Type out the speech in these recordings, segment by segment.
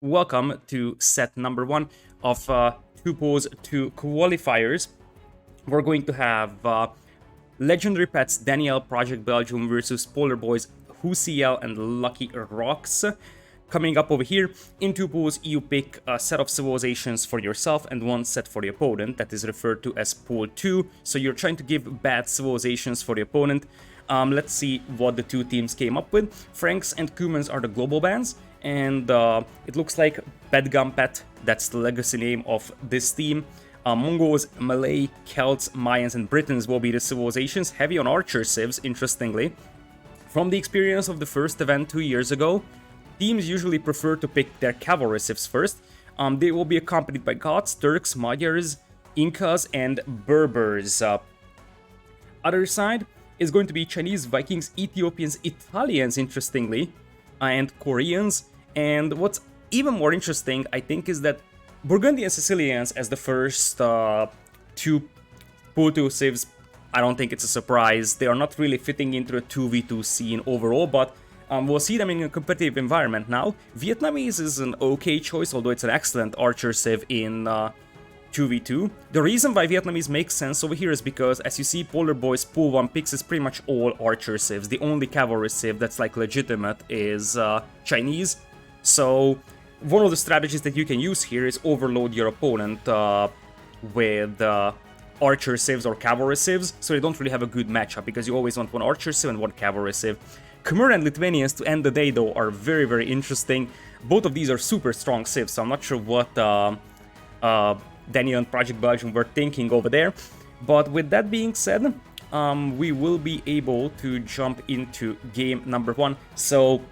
Welcome to set number 1 of 2 pools, 2 qualifiers. We're going to have Legendary Pets Daniel+Project Belgium versus Polar Boys WhoCL and Lucky Rocks. Coming up over here, in 2 pools, you pick a set of civilizations for yourself and 1 set for the opponent. That is referred to as pool 2. So you're trying to give bad civilizations for the opponent. Let's see what the 2 teams came up with. Franks and Cumans are the global bans, and it looks like Bedgum Pet, that's the legacy name of this team. Mongols, Malay, Celts, Mayans, and Britons will be the civilizations, heavy on archer civs, interestingly. From the experience of the first event 2 years ago, teams usually prefer to pick their cavalry civs first. They will be accompanied by Goths, Turks, Magyars, Incas, and Berbers. Other side is going to be Chinese, Vikings, Ethiopians, Italians, interestingly, and Koreans. And what's even more interesting, I think, is that Burgundy and Sicilians as the first 2 pool 2 civs. I don't think it's a surprise. They are not really fitting into the 2v2 scene overall, but we'll see them in a competitive environment now. Vietnamese is an okay choice, although it's an excellent archer civ in 2v2. The reason why Vietnamese makes sense over here is because, as you see, Polar Boys pool 1 picks is pretty much all archer civs. The only cavalry civ that's like legitimate is Chinese. So one of the strategies that you can use here is overload your opponent with archer civs or cavalry civs, so they don't really have a good matchup, because you always want 1 archer civ and 1 cavalry civ. Khmer and Lithuanians to end the day, though, are very, very interesting. Both of these are super strong civs, so I'm not sure what Daniel and Project Belgium were thinking over there. But with that being said, we will be able to jump into game number 1. So,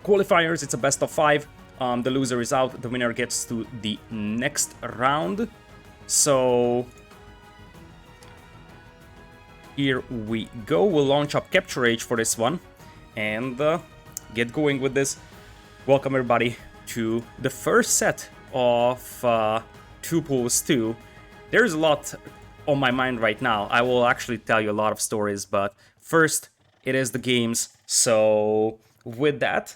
qualifiers, it's a best of 5. The loser is out, the winner gets to the next round. So, here we go. We'll launch up Capture Age for this one and get going with this. Welcome everybody to the first set of 2 pools 2. There's a lot on my mind right now. I will actually tell you a lot of stories, but first it is the games. So with that,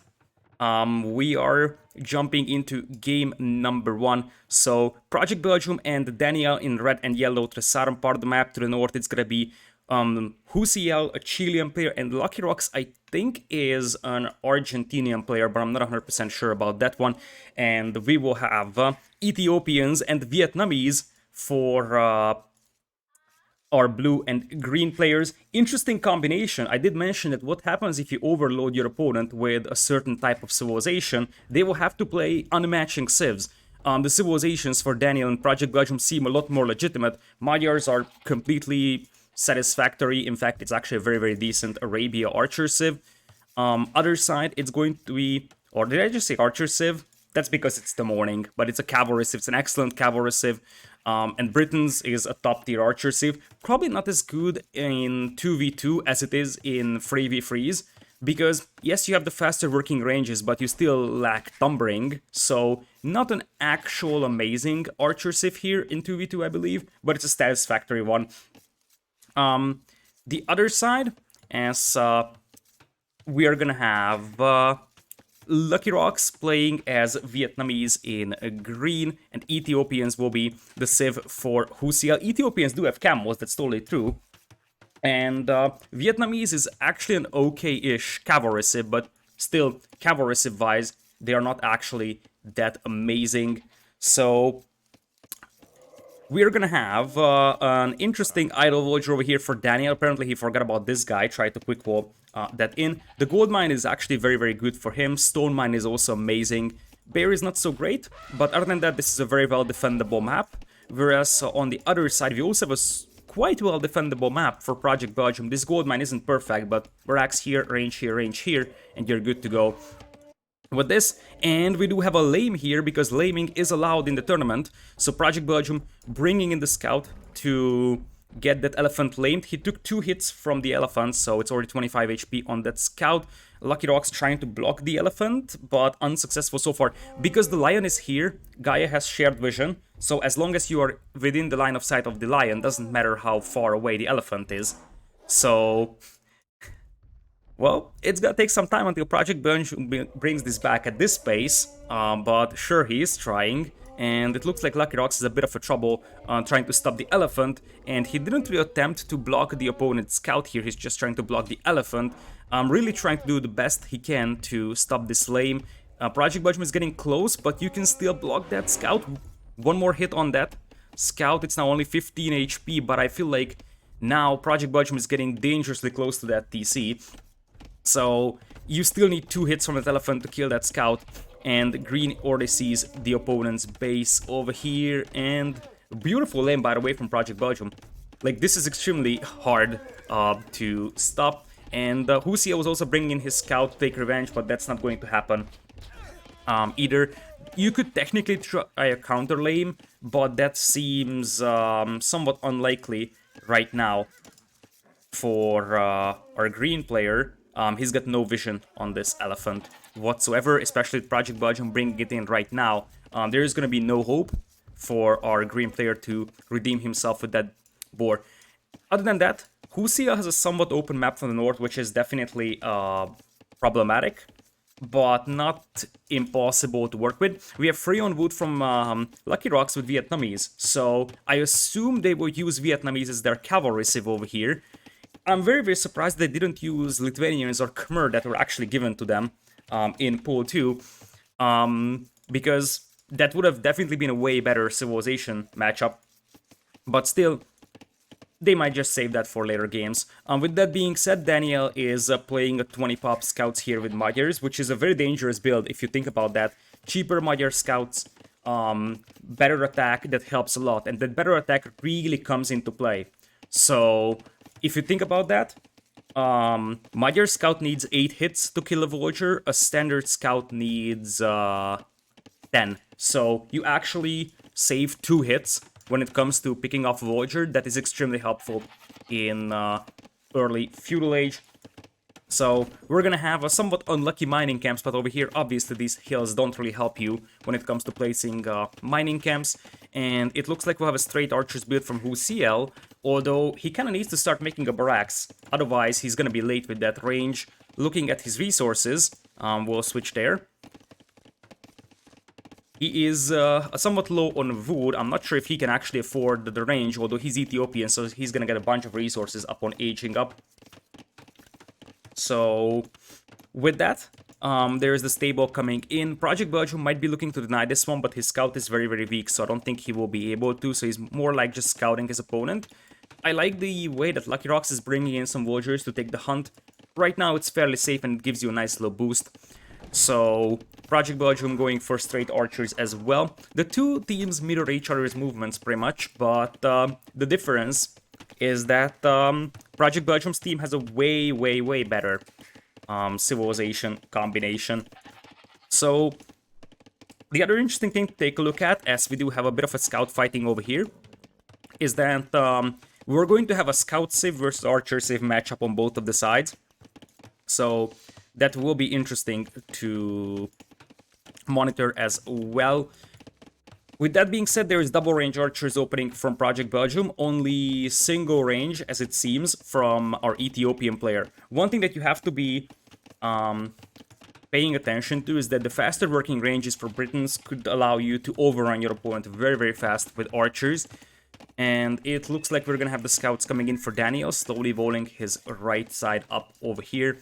we are jumping into game number 1. So Project Belgium and Daniel in red and yellow to the southern part of the map. To the north, it's gonna be WhoCL, a Chilean player, and Lucky Rocks, I think, is an Argentinian player, but I'm not 100% sure about that one. And we will have Ethiopians and Vietnamese for our blue and green players. Interesting combination. I did mention that what happens if you overload your opponent with a certain type of civilization, they will have to play unmatching civs. The civilizations for Daniel and Project Belgium seem a lot more legitimate. Magyars are completely satisfactory. In fact, it's actually a very, very decent Arabia archer civ. Other side, it's going to be, or did I just say archer civ? That's because it's the morning, but it's a cavalry civ. It's an excellent cavalry civ. And Britons is a top tier archer civ. Probably not as good in 2v2 as it is in 3v3s, because yes, you have the faster working ranges, but you still lack numbering. So not an actual amazing archer civ here in 2v2, I believe, but it's a satisfactory one. The other side, as we are gonna have Lucky Rocks playing as Vietnamese in green, and Ethiopians will be the civ for WhoCL. Ethiopians do have camels, that's totally true. And Vietnamese is actually an okay-ish cavalry civ, but still, cavalry civ-wise, they are not actually that amazing. So we're gonna have an interesting idle villager over here for Daniel. Apparently he forgot about this guy, tried to quick wall that in. The gold mine is actually very, very good for him. Stone mine is also amazing. Bear is not so great, but other than that, this is a very well defendable map. Whereas on the other side, we also have a quite well defendable map for Project Belgium. This gold mine isn't perfect, but barracks here, range here, and you're good to go with this. And we do have a lame here, because laming is allowed in the tournament. So Project Belgium bringing in the scout to get that elephant lamed. He took 2 hits from the elephant, so it's already 25 HP on that scout. Lucky Rocks trying to block the elephant, but unsuccessful so far. Because the lion is here, Gaia has shared vision, so as long as you are within the line of sight of the lion, doesn't matter how far away the elephant is. So Well, it's gonna take some time until Project Belgium brings this back at this pace, but sure, he is trying, and it looks like Lucky Rocks is a bit of a trouble trying to stop the elephant, and he didn't really attempt to block the opponent's scout here, he's just trying to block the elephant, really trying to do the best he can to stop this lane. Project Belgium is getting close, but you can still block that scout. One more hit on that scout, it's now only 15 HP, but I feel like now Project Belgium is getting dangerously close to that TC. So you still need 2 hits from that elephant to kill that scout, and green already sees the opponent's base over here, and beautiful lane by the way from Project Belgium. Like, this is extremely hard to stop, and WhoCL was also bringing in his scout to take revenge, but that's not going to happen either. You could technically try a counter lane, but that seems somewhat unlikely right now for our green player. He's got no vision on this elephant whatsoever, especially with Project Belgium bringing it in right now. There is going to be no hope for our green player to redeem himself with that boar. Other than that, WhoCL has a somewhat open map from the north, which is definitely problematic, but not impossible to work with. We have free on wood from Lucky Rocks with Vietnamese, so I assume they will use Vietnamese as their cavalry civ over here. I'm very, very surprised they didn't use Lithuanians or Khmer that were actually given to them in Pool 2, because that would have definitely been a way better civilization matchup. But still, they might just save that for later games. With that being said, Daniel is playing a 20 pop scouts here with Magyars, which is a very dangerous build if you think about that. Cheaper Magyar scouts, better attack, that helps a lot, and that better attack really comes into play. So if you think about that, Magyar scout needs 8 hits to kill a vulture, a standard scout needs 10. So you actually save 2 hits when it comes to picking off a vulture. That is extremely helpful in early feudal age. So we're gonna have a somewhat unlucky mining camp spot over here. Obviously these hills don't really help you when it comes to placing mining camps, and it looks like we'll have a straight archers build from WhoCL, although he kind of needs to start making a barracks, otherwise he's gonna be late with that range. Looking at his resources, we'll switch there. He is somewhat low on wood. I'm not sure if he can actually afford the range, although he's Ethiopian, so he's gonna get a bunch of resources upon aging up. So with that, there is the stable coming in. Project Belgium might be looking to deny this one, but his scout is very, very weak, so I don't think he will be able to. So he's more like just scouting his opponent. I like the way that Lucky Rocks is bringing in some vultures to take the hunt. Right now, it's fairly safe and it gives you a nice little boost. So Project Belgium going for straight archers as well. The two teams mirror each other's movements pretty much, but the difference is that Project Belgium's team has a way, way, way better civilization combination. So the other interesting thing to take a look at, as we do have a bit of a scout fighting over here, is that we're going to have a scout civ versus archer civ matchup on both of the sides. So that will be interesting to monitor as well. With that being said, there is double range archers opening from Project Belgium, only single range, as it seems, from our Ethiopian player. One thing that you have to be paying attention to is that the faster working ranges for Britons could allow you to overrun your opponent very, very fast with archers. And it looks like we're gonna have the scouts coming in for Daniel, slowly rolling his right side up over here,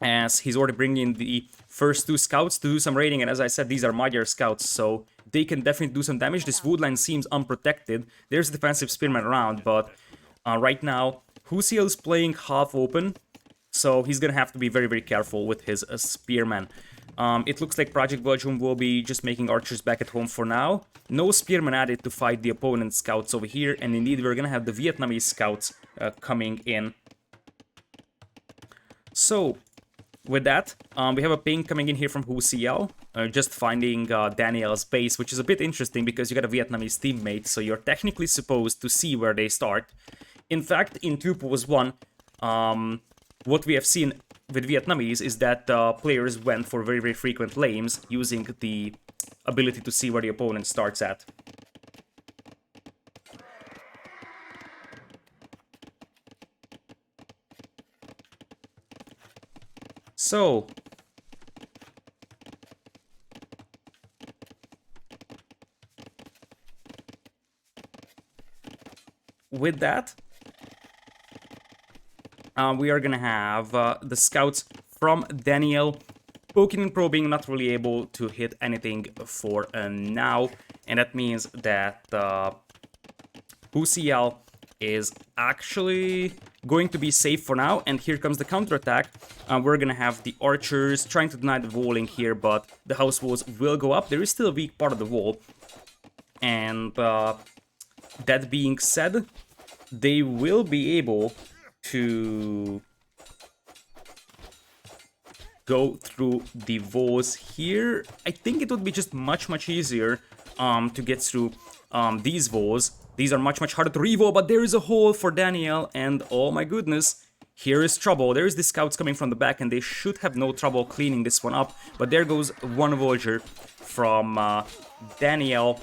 as he's already bringing in the first 2 scouts to do some raiding. And as I said, these are Magyar scouts, so they can definitely do some damage. This wood line seems unprotected. There's a defensive spearman around, but right now WhoCL is playing half open, so he's gonna have to be very, very careful with his spearman. It looks like Project Belgium will be just making archers back at home for now. No spearmen added to fight the opponent's scouts over here, and indeed we're gonna have the Vietnamese scouts coming in. So with that, we have a ping coming in here from WhoCL, just finding Daniel's base, which is a bit interesting because you got a Vietnamese teammate, so you're technically supposed to see where they start. In fact, in 2-1, what we have seen with Vietnamese is that players went for very, very frequent lanes using the ability to see where the opponent starts at. So, with that, we are gonna have the scouts from Daniel poking and probing, not really able to hit anything for now, and that means that WhoCL is actually going to be safe for now, and here comes the counterattack. We're gonna have the archers trying to deny the walling here, but the house walls will go up. There is still a weak part of the wall, and that being said, they will be able to go through the walls here. I think it would be just much easier to get through these walls. These are much harder to revo, but there is a hole for Daniel, and oh my goodness, here is trouble. There is the scouts coming from the back, and they should have no trouble cleaning this one up, but there goes one villager from Daniel.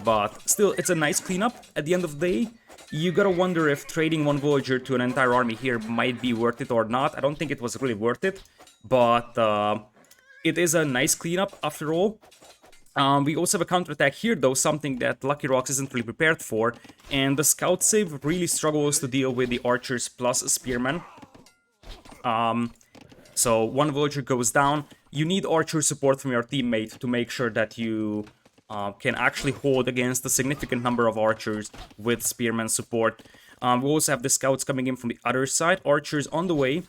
But still, it's a nice cleanup at the end of the day. You gotta wonder if trading one villager to an entire army here might be worth it or not. I don't think it was really worth it, but it is a nice cleanup after all. We also have a counterattack here, though, something that Lucky Rocks isn't really prepared for, and the scout save really struggles to deal with the archers plus spearmen. So one villager goes down. You need archer support from your teammate to make sure that you can actually hold against a significant number of archers with spearman support. We also have the scouts coming in from the other side. Archers on the way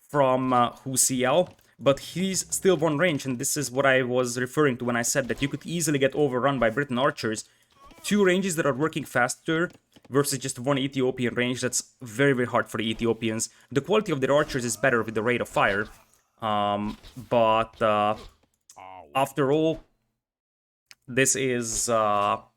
from WhoCL, but he's still one range, and this is what I was referring to when I said that you could easily get overrun by Britain archers. Two ranges that are working faster versus just one Ethiopian range. That's very hard for the Ethiopians. The quality of their archers is better with the rate of fire, but after all, this is not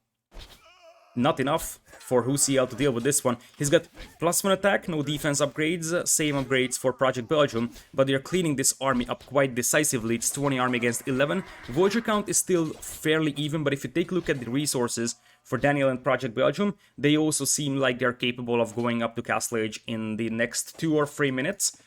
enough for WhoCL to deal with this one. He's got +1 attack, no defense upgrades, same upgrades for Project Belgium, but they're cleaning this army up quite decisively. It's 20 army against 11. Villager count is still fairly even, but if you take a look at the resources for Daniel and Project Belgium, they also seem like they're capable of going up to Castle Age in the next 2 or 3 minutes.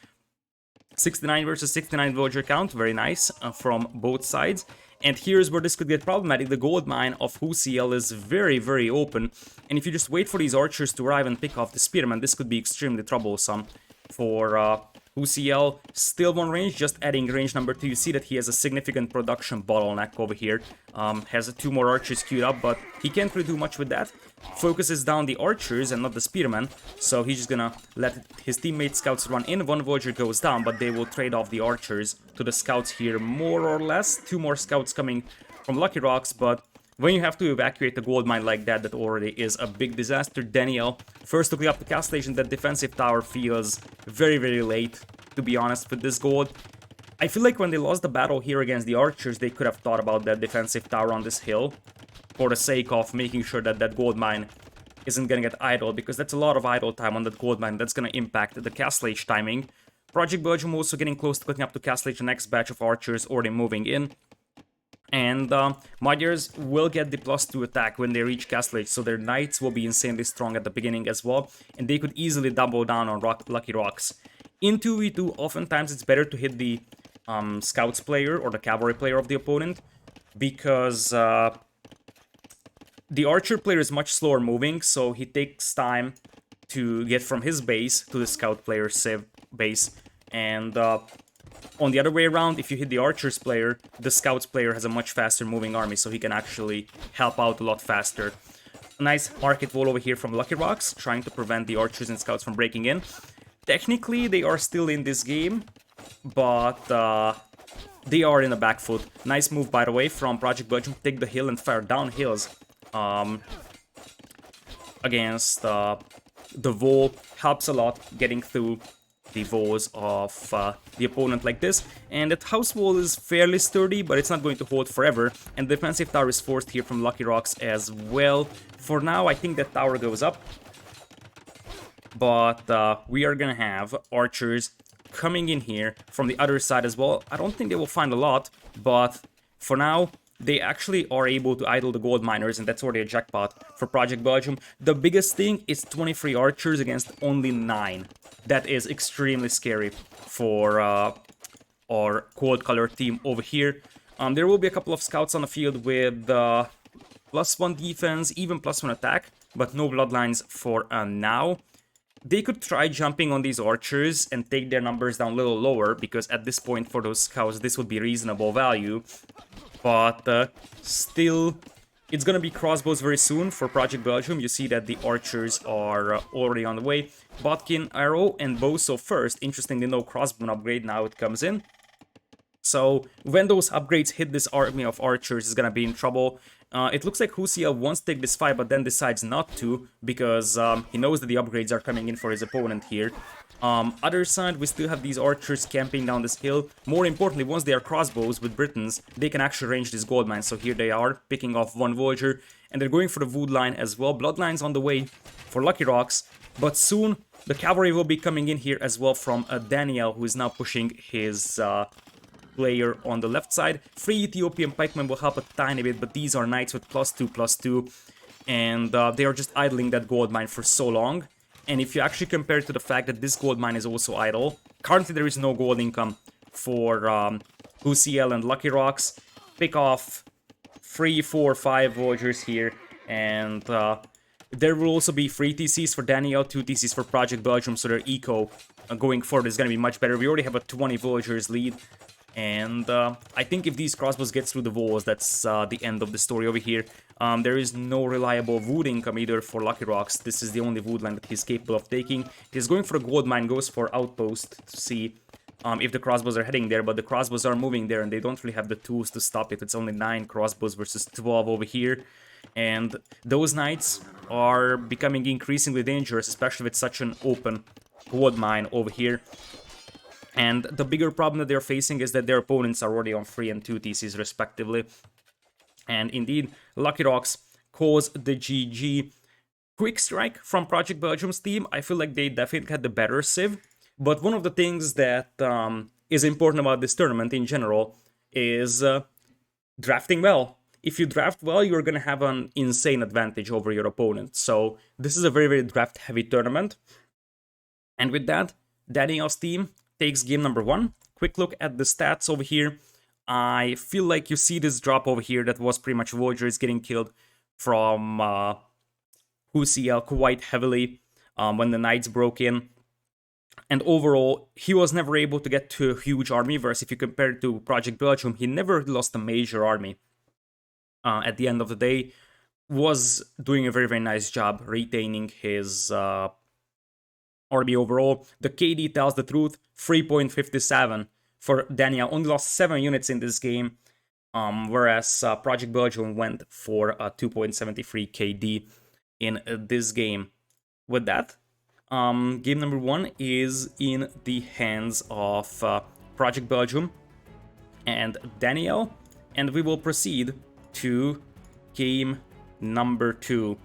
69 versus 69 villager count, very nice from both sides. And here's where this could get problematic. The gold mine of WhoCL is very open, and if you just wait for these archers to arrive and pick off the spearmen, this could be extremely troublesome for WhoCL. Still one range, just adding range number 2. You see that he has a significant production bottleneck over here. Has 2 more archers queued up, but he can't really do much with that. Focuses down the archers and not the spearmen, so he's just gonna let his teammate scouts run in. One villager goes down, but they will trade off the archers to the scouts here, more or less. 2 more scouts coming from Lucky Rocks, but when you have to evacuate a gold mine like that, that already is a big disaster. Daniel, first to clear up the castle station. That defensive tower feels very late, to be honest, with this gold. I feel like when they lost the battle here against the archers, they could have thought about that defensive tower on this hill, for the sake of making sure that that gold mine isn't gonna get idle, because that's a lot of idle time on that gold mine. That's gonna impact the Castle Age timing. Project Belgium also getting close to clicking up to Castle Age. The next batch of archers already moving in. And Magyars will get the +2 attack when they reach Castle Age, so their knights will be insanely strong at the beginning as well, and they could easily double down on Lucky Rocks. In 2v2, oftentimes it's better to hit the scouts player or the cavalry player of the opponent, because the archer player is much slower moving, so he takes time to get from his base to the scout player's base. And on the other way around, if you hit the archer's player, the scout's player has a much faster moving army, so he can actually help out a lot faster. A nice market wall over here from Lucky Rocks, trying to prevent the archers and scouts from breaking in. Technically, they are still in this game, but they are in the back foot. Nice move, by the way, from Project Belgium. Take the hill and fire down hills against the wall. Helps a lot getting through the walls of the opponent like this. And that house wall is fairly sturdy, but it's not going to hold forever. And the defensive tower is forced here from Lucky Rocks as well. For now, I think that tower goes up. But we are gonna have archers coming in here from the other side as well. I don't think they will find a lot, but for now, they actually are able to idle the gold miners, and that's already a jackpot for Project Belgium. The biggest thing is 23 archers against only 9. That is extremely scary for our cold color team over here. There will be a couple of scouts on the field with +1 defense, even +1 attack, but no bloodlines for now. They could try jumping on these archers and take their numbers down a little lower, because at this point for those scouts this would be reasonable value. But still, it's gonna be crossbows very soon for Project Belgium. You see that the archers are already on the way. Botkin, arrow, and bow. So first, interestingly, no crossbow upgrade, now it comes in. So when those upgrades hit this army of archers, is gonna be in trouble. It looks like WhoCL wants to take this fight, but then decides not to, because he knows that the upgrades are coming in for his opponent here. Other side, we still have these archers camping down this hill. More importantly, once they are crossbows with Britons, they can actually range this gold mine. So here they are, picking off one villager, and they're going for the wood line as well. Bloodlines on the way for Lucky Rocks, but soon the cavalry will be coming in here as well from Daniel, who is now pushing his player on the left side. 3 Ethiopian pikemen will help a tiny bit, but these are knights with +2/+2, and they are just idling that gold mine for so long. And if you actually compare it to the fact that this gold mine is also idle, currently there is no gold income for WhoCL and Lucky Rocks. Pick off 3, 4, 5 villagers here, and there will also be 3 TCs for Daniel, 2 TCs for Project Belgium, so their eco going forward is going to be much better. We already have a 20 villagers lead. And I think if these crossbows get through the walls, that's the end of the story over here. There is no reliable wood income either for Lucky Rocks. This is the only wood line that he's capable of taking. He's going for a gold mine, goes for outpost to see if the crossbows are heading there, but the crossbows are moving there and they don't really have the tools to stop it. It's only 9 crossbows versus 12 over here. And those knights are becoming increasingly dangerous, especially with such an open gold mine over here. And the bigger problem that they're facing is that their opponents are already on 3 and 2 TCs respectively. And indeed, Lucky Rocks calls the GG. Quick strike from Project Belgium's team. I feel like they definitely had the better civ. But one of the things that is important about this tournament in general is drafting well. If you draft well, you're going to have an insane advantage over your opponent. So this is a very, very draft-heavy tournament. And with that, Daniel's team takes game number 1. Quick look at the stats over here. I feel like you see this drop over here that was pretty much villagers getting killed from WhoCL quite heavily when the knights broke in. And overall, he was never able to get to a huge army, whereas if you compare it to Project Belgium, he never lost a major army. At the end of the day, was doing a very, very nice job retaining his army overall. The KD tells the truth, 3.57 for Daniel. Only lost 7 units in this game, whereas Project Belgium went for a 2.73 KD in this game. With that, game number 1 is in the hands of Project Belgium and Daniel, and we will proceed to game number 2.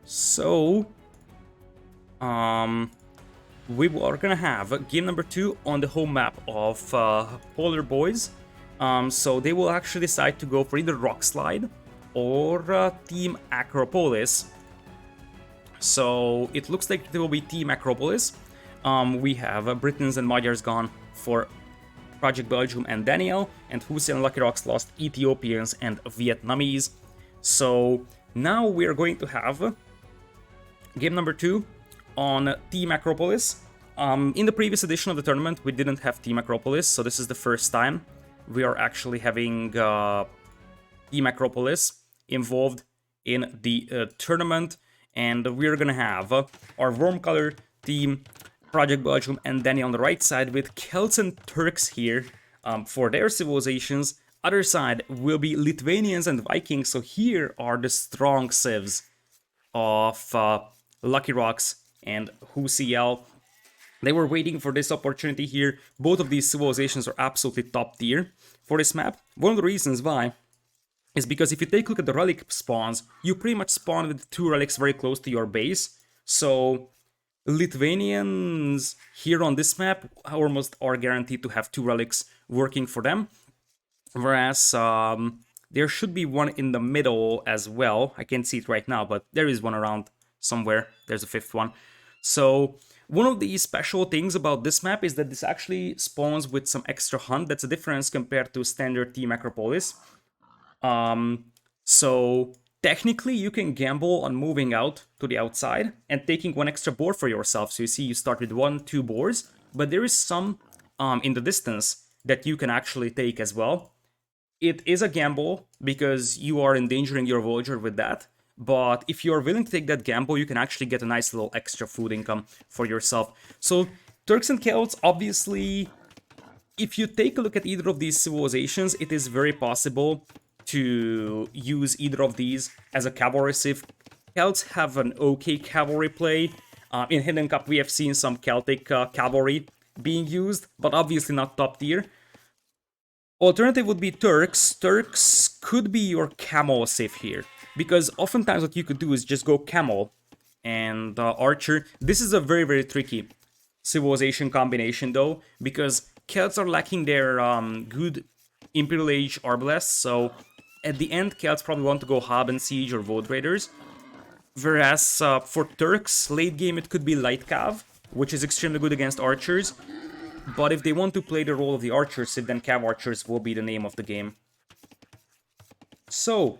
So, we are gonna have game number 2 on the home map of Polar Boys. So they will actually decide to go for either Rock Slide or Team Acropolis. So it looks like it will be Team Acropolis. We have Britons and Magyars gone for Project Belgium and Daniel, and WhoCL and Lucky Rocks lost Ethiopians and Vietnamese. So now we are going to have game number 2 on Team Acropolis. In the previous edition of the tournament, we didn't have Team Acropolis, so this is the first time we are actually having Team Acropolis involved in the tournament. And we're gonna have our warm color team, Project Belgium and Danny on the right side, with Celts and Turks here for their civilizations. Other side will be Lithuanians and Vikings, so here are the strong civs of Lucky Rocks and WhoCL. They were waiting for this opportunity here. Both of these civilizations are absolutely top tier for this map. One of the reasons why is because if you take a look at the relic spawns, you pretty much spawn with 2 relics very close to your base. So Lithuanians here on this map almost are guaranteed to have 2 relics working for them. Whereas there should be one in the middle as well. I can't see it right now, but there is one around somewhere. There's a fifth one. So one of the special things about this map is that this actually spawns with some extra hunt. That's a difference compared to standard Team Acropolis. So technically you can gamble on moving out to the outside and taking one extra board for yourself. So you see you start with 1-2 boards, but there is some in the distance that you can actually take as well. It is a gamble because you are endangering your villager with that. But if you're willing to take that gamble, you can actually get a nice little extra food income for yourself. So Turks and Celts, obviously, if you take a look at either of these civilizations, it is very possible to use either of these as a cavalry civ. Celts have an okay cavalry play. In Hidden Cup, we have seen some Celtic cavalry being used, but obviously not top tier. Alternative would be Turks. Turks could be your camel civ here, because oftentimes what you could do is just go camel and archer. This is a very, very tricky civilization combination though, because Celts are lacking their good Imperial Age Arbalests, so at the end Celts probably want to go Haben Siege or Void Raiders. Whereas for Turks, late game it could be Light Cav, which is extremely good against archers. But if they want to play the role of the archers, then Cav Archers will be the name of the game. So,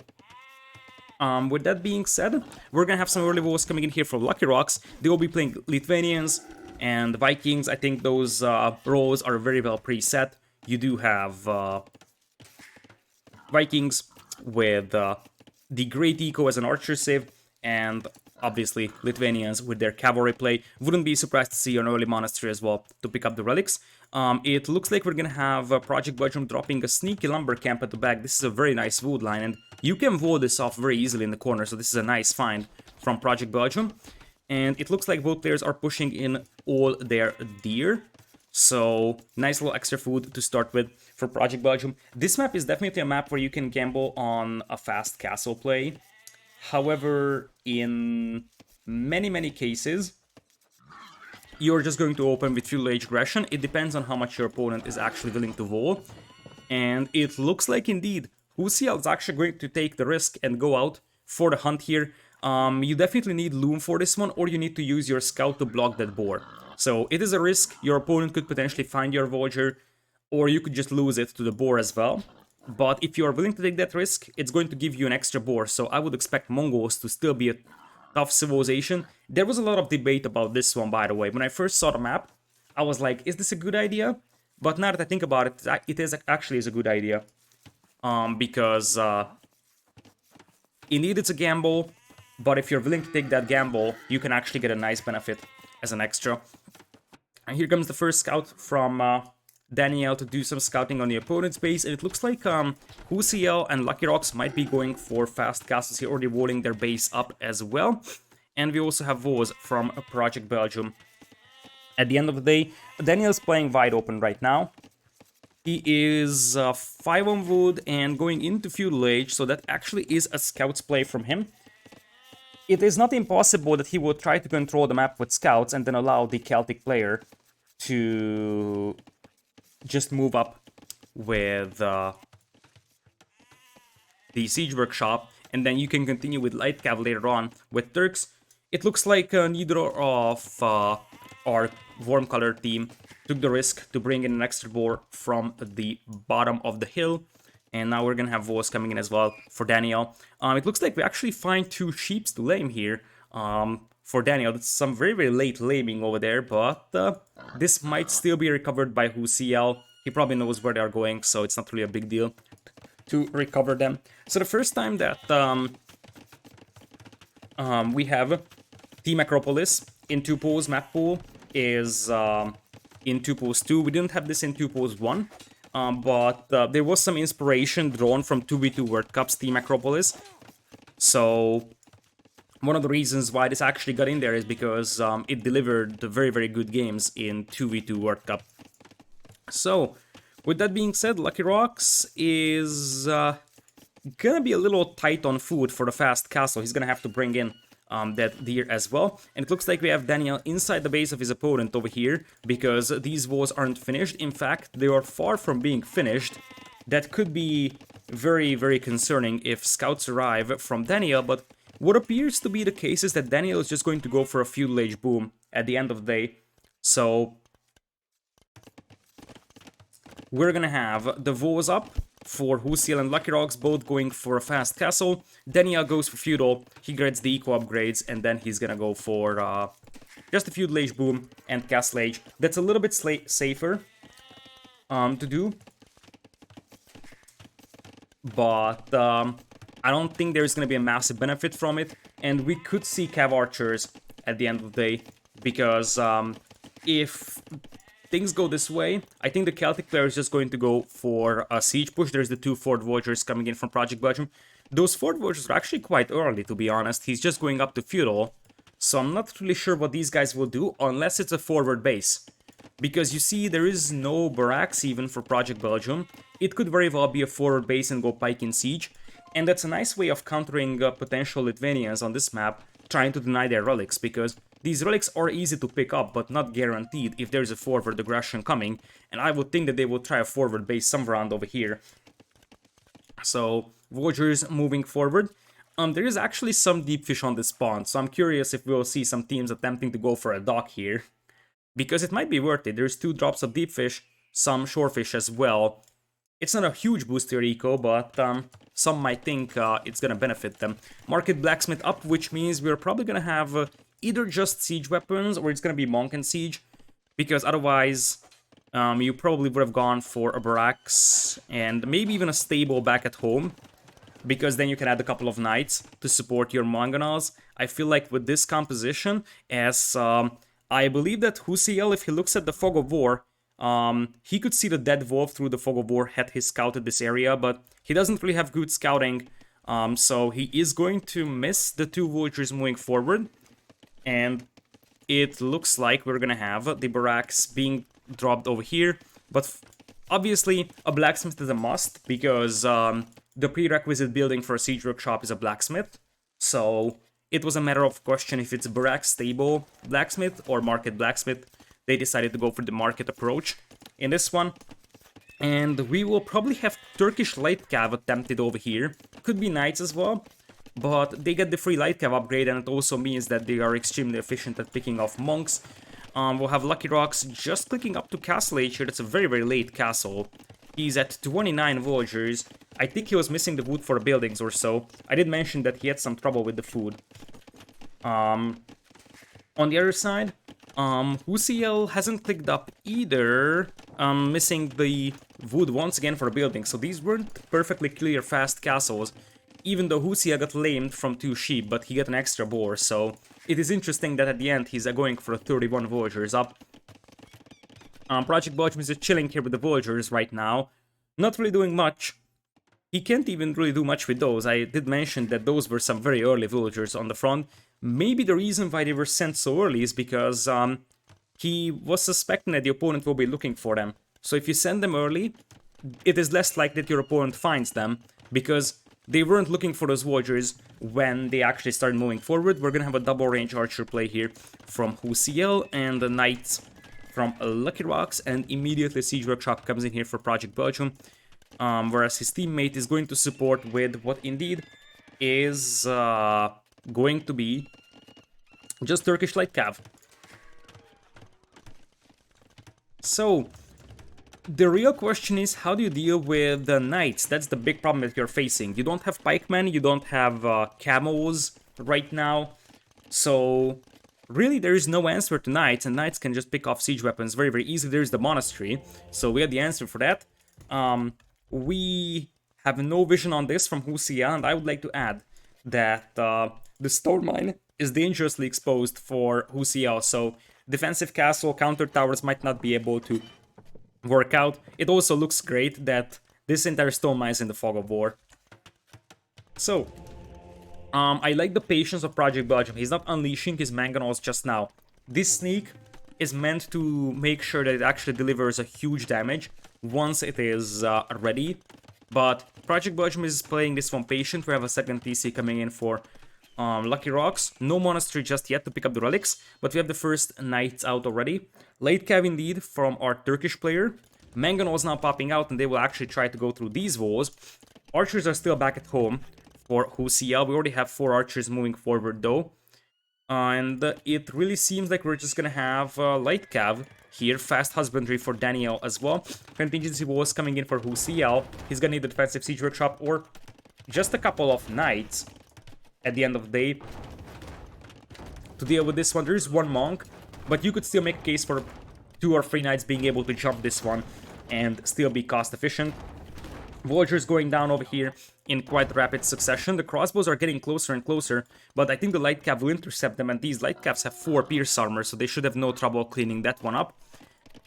with that being said, we're gonna have some early votes coming in here for Lucky Rocks. They will be playing Lithuanians and Vikings. I think those roles are very well preset. You do have Vikings with the Great Eco as an archer civ, and obviously Lithuanians with their cavalry play. Wouldn't be surprised to see an early monastery as well to pick up the relics. It looks like we're gonna have Project Belgium dropping a sneaky lumber camp at the back. This is a very nice wood line, and you can wall this off very easily in the corner, so this is a nice find from Project Belgium. And it looks like both players are pushing in all their deer. So, nice little extra food to start with for Project Belgium. This map is definitely a map where you can gamble on a fast castle play. However, in many cases, you're just going to open with feudal age aggression. It depends on how much your opponent is actually willing to roll. And it looks like indeed WhoCL is actually going to take the risk and go out for the hunt here. You definitely need Loom for this one, or you need to use your scout to block that boar. So it is a risk. Your opponent could potentially find your villager, or you could just lose it to the boar as well. But if you are willing to take that risk, it's going to give you an extra boar. So I would expect Mongols to still be a tough civilization. There was a lot of debate about this one, by the way. When I first saw the map, I was like, is this a good idea? But now that I think about it, it is actually a good idea. Because indeed it's a gamble, but if you're willing to take that gamble, you can actually get a nice benefit as an extra. And here comes the first scout from Daniel to do some scouting on the opponent's base, and it looks like WhoCL and Lucky Rocks might be going for fast castles here, already walling their base up as well. And we also have Voz from Project Belgium. At the end of the day, Daniel's playing wide open right now. He is 5 on wood and going into feudal age, so that actually is a scout's play from him. It is not impossible that he will try to control the map with scouts and then allow the Celtic player to just move up with the Siege Workshop, and then you can continue with Light Cav later on. With Turks, it looks like neither of our warm color team took the risk to bring in an extra boar from the bottom of the hill. And now we're gonna have Voz coming in as well for Daniel. It looks like we actually find 2 sheeps to lame here for Daniel. That's some very late laming over there, but this might still be recovered by WhoCL. He probably knows where they are going, so it's not really a big deal to recover them. So the first time that we have Team Acropolis in 2 pools map pool is in 2 pools 2. We didn't have this in 2 pools 1. But there was some inspiration drawn from 2v2 World Cups Team Acropolis. So one of the reasons why this actually got in there is because it delivered very good games in 2v2 World Cup. So with that being said, Lucky Rocks is gonna be a little tight on food for the fast castle. He's gonna have to bring in that deer as well. And it looks like we have Daniel inside the base of his opponent over here, because these walls aren't finished. In fact, they are far from being finished. That could be very concerning if scouts arrive from Daniel, but What appears to be the case is that Daniel is just going to go for a Feudal Age boom at the end of the day. So we're gonna have the Vos up for WhoCL and Lucky Rocks, both going for a fast castle. Daniel goes for Feudal, he gets the eco upgrades, and then he's gonna go for just a Feudal Age boom and Castle Age. That's a little bit safer to do. But I don't think there's gonna be a massive benefit from it. And we could see Cav Archers at the end of the day, because if things go this way, I think the Celtic player is just going to go for a siege push. There's the 2 Fort Voyagers coming in from Project Belgium. Those Fort Voyagers are actually quite early, to be honest. He's just going up to Feudal, so I'm not really sure what these guys will do, unless it's a forward base. Because you see, there is no barracks even for Project Belgium. It could very well be a forward base and go pike in siege. And that's a nice way of countering potential Lithuanians on this map, trying to deny their relics, because these relics are easy to pick up, but not guaranteed if there's a forward aggression coming, and I would think that they will try a forward base somewhere around over here. So, Voyagers moving forward. There is actually some deep fish on this pond, so I'm curious if we'll see some teams attempting to go for a dock here. Because it might be worth it. There's 2 drops of deep fish, some shorefish as well. It's not a huge boost to your eco, but some might think it's gonna benefit them. Market Blacksmith up, which means we're probably gonna have either just siege weapons or it's gonna be Monk and Siege, because otherwise you probably would have gone for a barracks and maybe even a stable back at home, because then you can add a couple of knights to support your mangonels. I feel like with this composition, as I believe that WhoCL, if he looks at the Fog of War, he could see the dead wolf through the Fog of War had he scouted this area, but he doesn't really have good scouting, so he is going to miss the 2 Voyagers moving forward, and it looks like we're gonna have the barracks being dropped over here, but obviously a blacksmith is a must, because the prerequisite building for a siege workshop is a blacksmith, so it was a matter of question if it's barrack stable blacksmith or market blacksmith. They decided to go for the market approach in this one. And we will probably have Turkish light cav attempted over here. Could be knights as well, but they get the free light cav upgrade, and it also means that they are extremely efficient at picking off monks. We'll have Lucky Rocks just clicking up to Castle Age here. That's a very, very late castle. He's at 29 villagers. I think he was missing the wood for buildings or so. I did mention that he had some trouble with the food. On the other side, WhoCL hasn't clicked up either, missing the wood once again for building, so these weren't perfectly clear fast castles, even though WhoCL got lamed from 2 sheep, but he got an extra boar, so it is interesting that at the end he's going for a 31 villagers up. Project Belgium is just chilling here with the villagers right now, not really doing much. He can't even really do much with those. I did mention that those were some very early villagers on the front. Maybe the reason why they were sent so early is because he was suspecting that the opponent will be looking for them. So if you send them early, it is less likely that your opponent finds them, because they weren't looking for those villagers when they actually started moving forward. We're gonna have a double range archer play here from WhoCL and the knights from Lucky Rocks, and immediately Siege Workshop comes in here for Project Belgium. Whereas his teammate is going to support with what indeed is going to be just Turkish light cav. So the real question is, how do you deal with the knights? That's the big problem that you're facing. You don't have pikemen, you don't have camos right now, so really there is no answer to knights, and knights can just pick off siege weapons very, very easily. There's the monastery, so we have the answer for that. We have no vision on this from WhoCL, and I would like to add that the stone mine is dangerously exposed for WhoCL, so defensive castle, counter towers might not be able to work out. It also looks great that this entire stone mine is in the Fog of War. So, I like the patience of Project Belgium. He's not unleashing his mangonels just now. This sneak is meant to make sure that it actually delivers a huge damage once it is ready. But Project Belgium is playing this one patient. We have a second TC coming in for Lucky Rocks. No monastery just yet to pick up the relics, but we have the first knights out already. Late cav indeed from our Turkish player. Mangonels now popping out, and they will actually try to go through these walls. Archers are still back at home. for WhoCL. We already have 4 archers moving forward though. And it really seems like we're just gonna have light cav here, fast husbandry for Daniel as well. Contingency walls coming in for WhoCL. He's gonna need the defensive siege workshop or just a couple of knights at the end of the day to deal with this one. There is 1 monk, but you could still make a case for 2 or 3 knights being able to jump this one and still be cost efficient. Vultures going down over here in quite rapid succession. The crossbows are getting closer and closer, but I think the light cav will intercept them, and these light cavs have 4 pierce armor, so they should have no trouble cleaning that one up.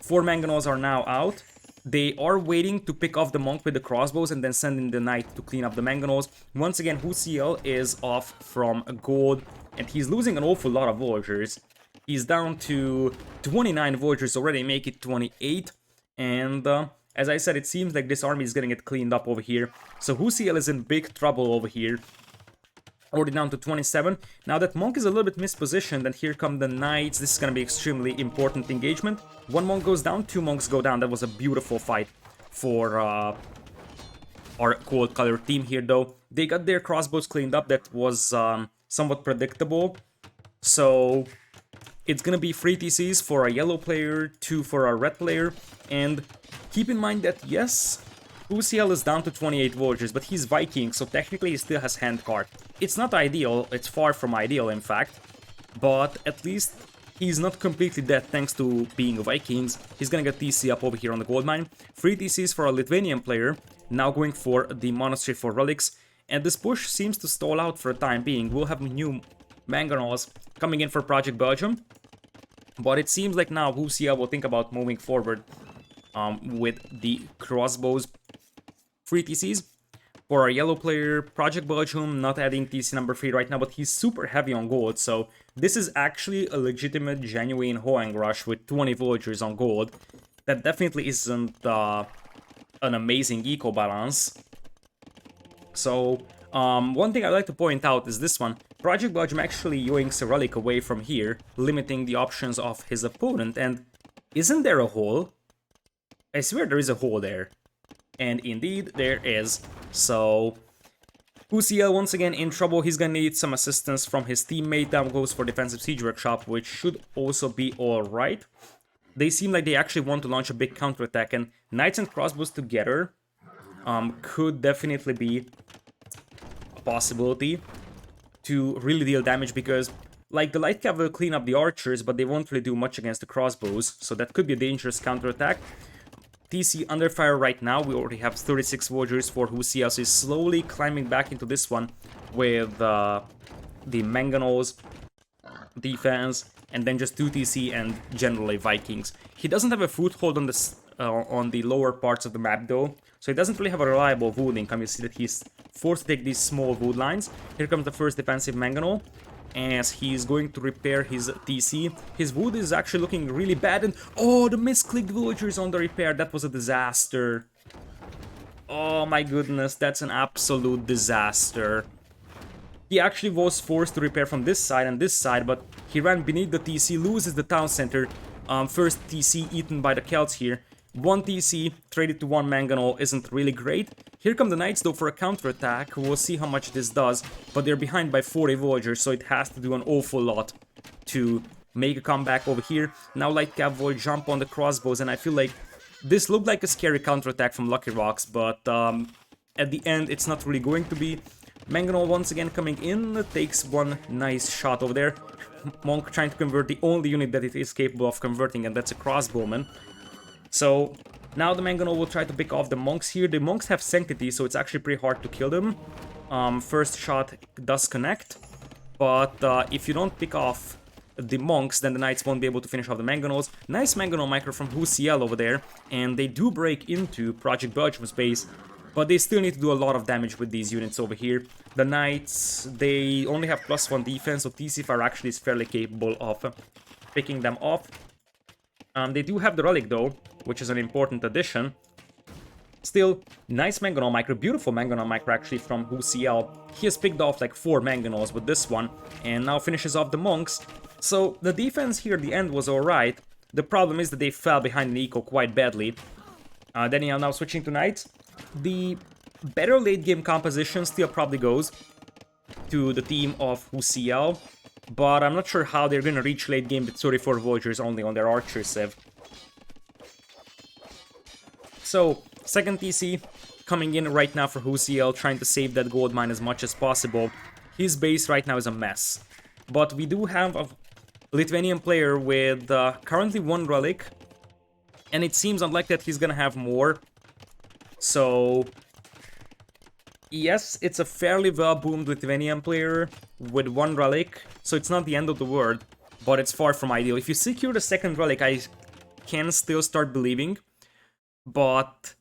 4 mangonels are now out. They are waiting to pick off the monk with the crossbows and then send in the knight to clean up the mangonels. Once again, WhoCL is off from gold, and he's losing an awful lot of vultures. He's down to 29 vultures already, make it 28, and as I said, it seems like this army is getting it cleaned up over here. So WhoCL is in big trouble over here. Already down to 27. Now that monk is a little bit mispositioned, and here come the knights. This is going to be extremely important engagement. 1 monk goes down, 2 monks go down. That was a beautiful fight for our cold color team here though. They got their crossbows cleaned up. That was somewhat predictable. So it's going to be 3 TCs for a yellow player, 2 for a red player, and keep in mind that, yes, WhoCL is down to 28 vultures, but he's Viking, so technically he still has handcart. It's not ideal, it's far from ideal in fact, but at least he's not completely dead thanks to being Vikings. He's gonna get TC up over here on the gold mine. 3 TCs for a Lithuanian player, now going for the monastery for relics, and this push seems to stall out for the time being. We'll have new mangonels coming in for Project Belgium, but it seems like now WhoCL will think about moving forward with the crossbows. 3 TCs for our yellow player. Project Belgium not adding TC number 3 right now, but he's super heavy on gold, so this is actually a legitimate, genuine Hoang rush with 20 villagers on gold. That definitely isn't an amazing eco balance. So one thing I'd like to point out is this one. Project Belgium actually yoinks a relic away from here, limiting the options of his opponent, and isn't there a hole? I swear there is a hole there. And indeed, there is. So, WhoCL once again in trouble. He's gonna need some assistance from his teammate. Down goes for defensive siege workshop, which should also be alright. They seem like they actually want to launch a big counterattack, and knights and crossbows together could definitely be a possibility to really deal damage, because like the light cav will clean up the archers, but they won't really do much against the crossbows, so that could be a dangerous counterattack. TC under fire right now. We already have 36 villagers for WhoCL, so he's slowly climbing back into this one with the mangonels, defense, and then just 2 TC and generally Vikings. He doesn't have a foothold on the lower parts of the map though, so he doesn't really have a reliable wood income. You see that he's forced to take these small wood lines. Here comes the first defensive mangonel, as he's going to repair his TC. His wood is actually looking really bad, and oh, the misclicked villagers on the repair. That was a disaster. Oh my goodness, that's an absolute disaster. He actually was forced to repair from this side and this side, but he ran beneath the TC, loses the town center. First TC eaten by the Celts here. 1 TC traded to 1 mangonel isn't really great. Here come the knights though for a counterattack. We'll see how much this does, but they're behind by 40 villagers, so it has to do an awful lot to make a comeback over here. Now light cav will jump on the crossbows, and I feel like this looked like a scary counterattack from Lucky Rocks, but at the end it's not really going to be. Mangonel once again coming in, takes 1 nice shot over there. Monk trying to convert the only unit that it is capable of converting, and that's a crossbowman. So now the mangonel will try to pick off the monks here. The monks have sanctity, so it's actually pretty hard to kill them. First shot does connect, but if you don't pick off the monks, then the knights won't be able to finish off the mangonels. Nice mangonel micro from WhoCL over there, and they do break into Project Belgium's base, but they still need to do a lot of damage with these units over here. The knights, they only have +1 defense, so TC5 actually is fairly capable of picking them off. They do have the relic though, which is an important addition. Still, nice mangonel micro, beautiful mangonel micro actually from WhoCL. He has picked off like 4 mangonels with this one, and now finishes off the monks. So the defense here at the end was alright. The problem is that they fell behind in eco quite badly. Daniel now switching to knights. The better late game composition still probably goes to the team of WhoCL, but I'm not sure how they're gonna reach late game with 34 Voyagers only on their Archer Civ. So, second TC coming in right now for WhoCL, trying to save that gold mine as much as possible. His base right now is a mess. But we do have a Lithuanian player with currently 1 relic, and it seems unlikely that he's gonna have more. So, yes, it's a fairly well-boomed Lithuanian player with 1 relic, so it's not the end of the world, but it's far from ideal. If you secure the second relic, I can still start believing, but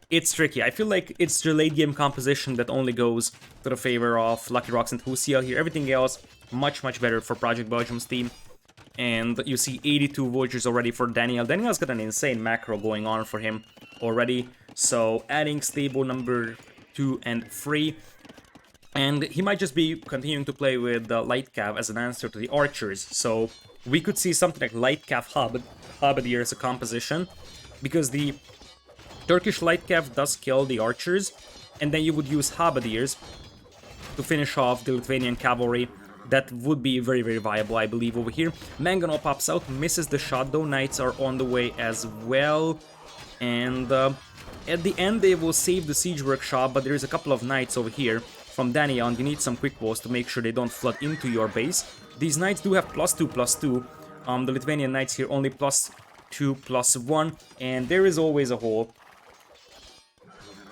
it's tricky. I feel like it's the late game composition that only goes to the favor of Lucky Rocks and WhoCL here. Everything else, much better for Project Belgium's team. And you see 82 Voyagers already for Daniel. Daniel's got an insane macro going on for him already. So adding stable number 2 and 3. And he might just be continuing to play with the Light Cav as an answer to the Archers. So we could see something like Light Cav Halberdier as a composition. Because the Turkish Light Cav does kill the Archers. And then you would use Halberdiers to finish off the Lithuanian cavalry. That would be very viable, I believe, over here. Mangonel pops out, misses the shot though. Knights are on the way as well. And at the end they will save the siege workshop, but there is a couple of knights over here from Daniel, and you need some quick walls to make sure they don't flood into your base. These knights do have +2/+2. The Lithuanian knights here only +2/+1, and there is always a hole.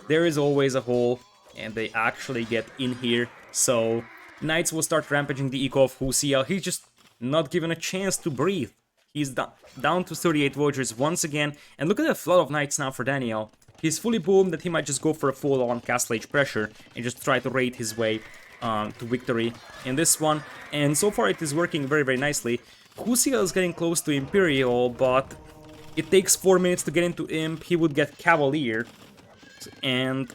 There is always a hole, and they actually get in here. So Knights will start rampaging the eco of WhoCL. He's just not given a chance to breathe. He's down to 38 Voyagers once again. And look at the flood of Knights now for Daniel. He's fully boomed that he might just go for a full-on Castle Age pressure and just try to raid his way to victory in this one. And so far it is working very nicely. WhoCL is getting close to Imperial, but it takes 4 minutes to get into Imp. He would get Cavalier. And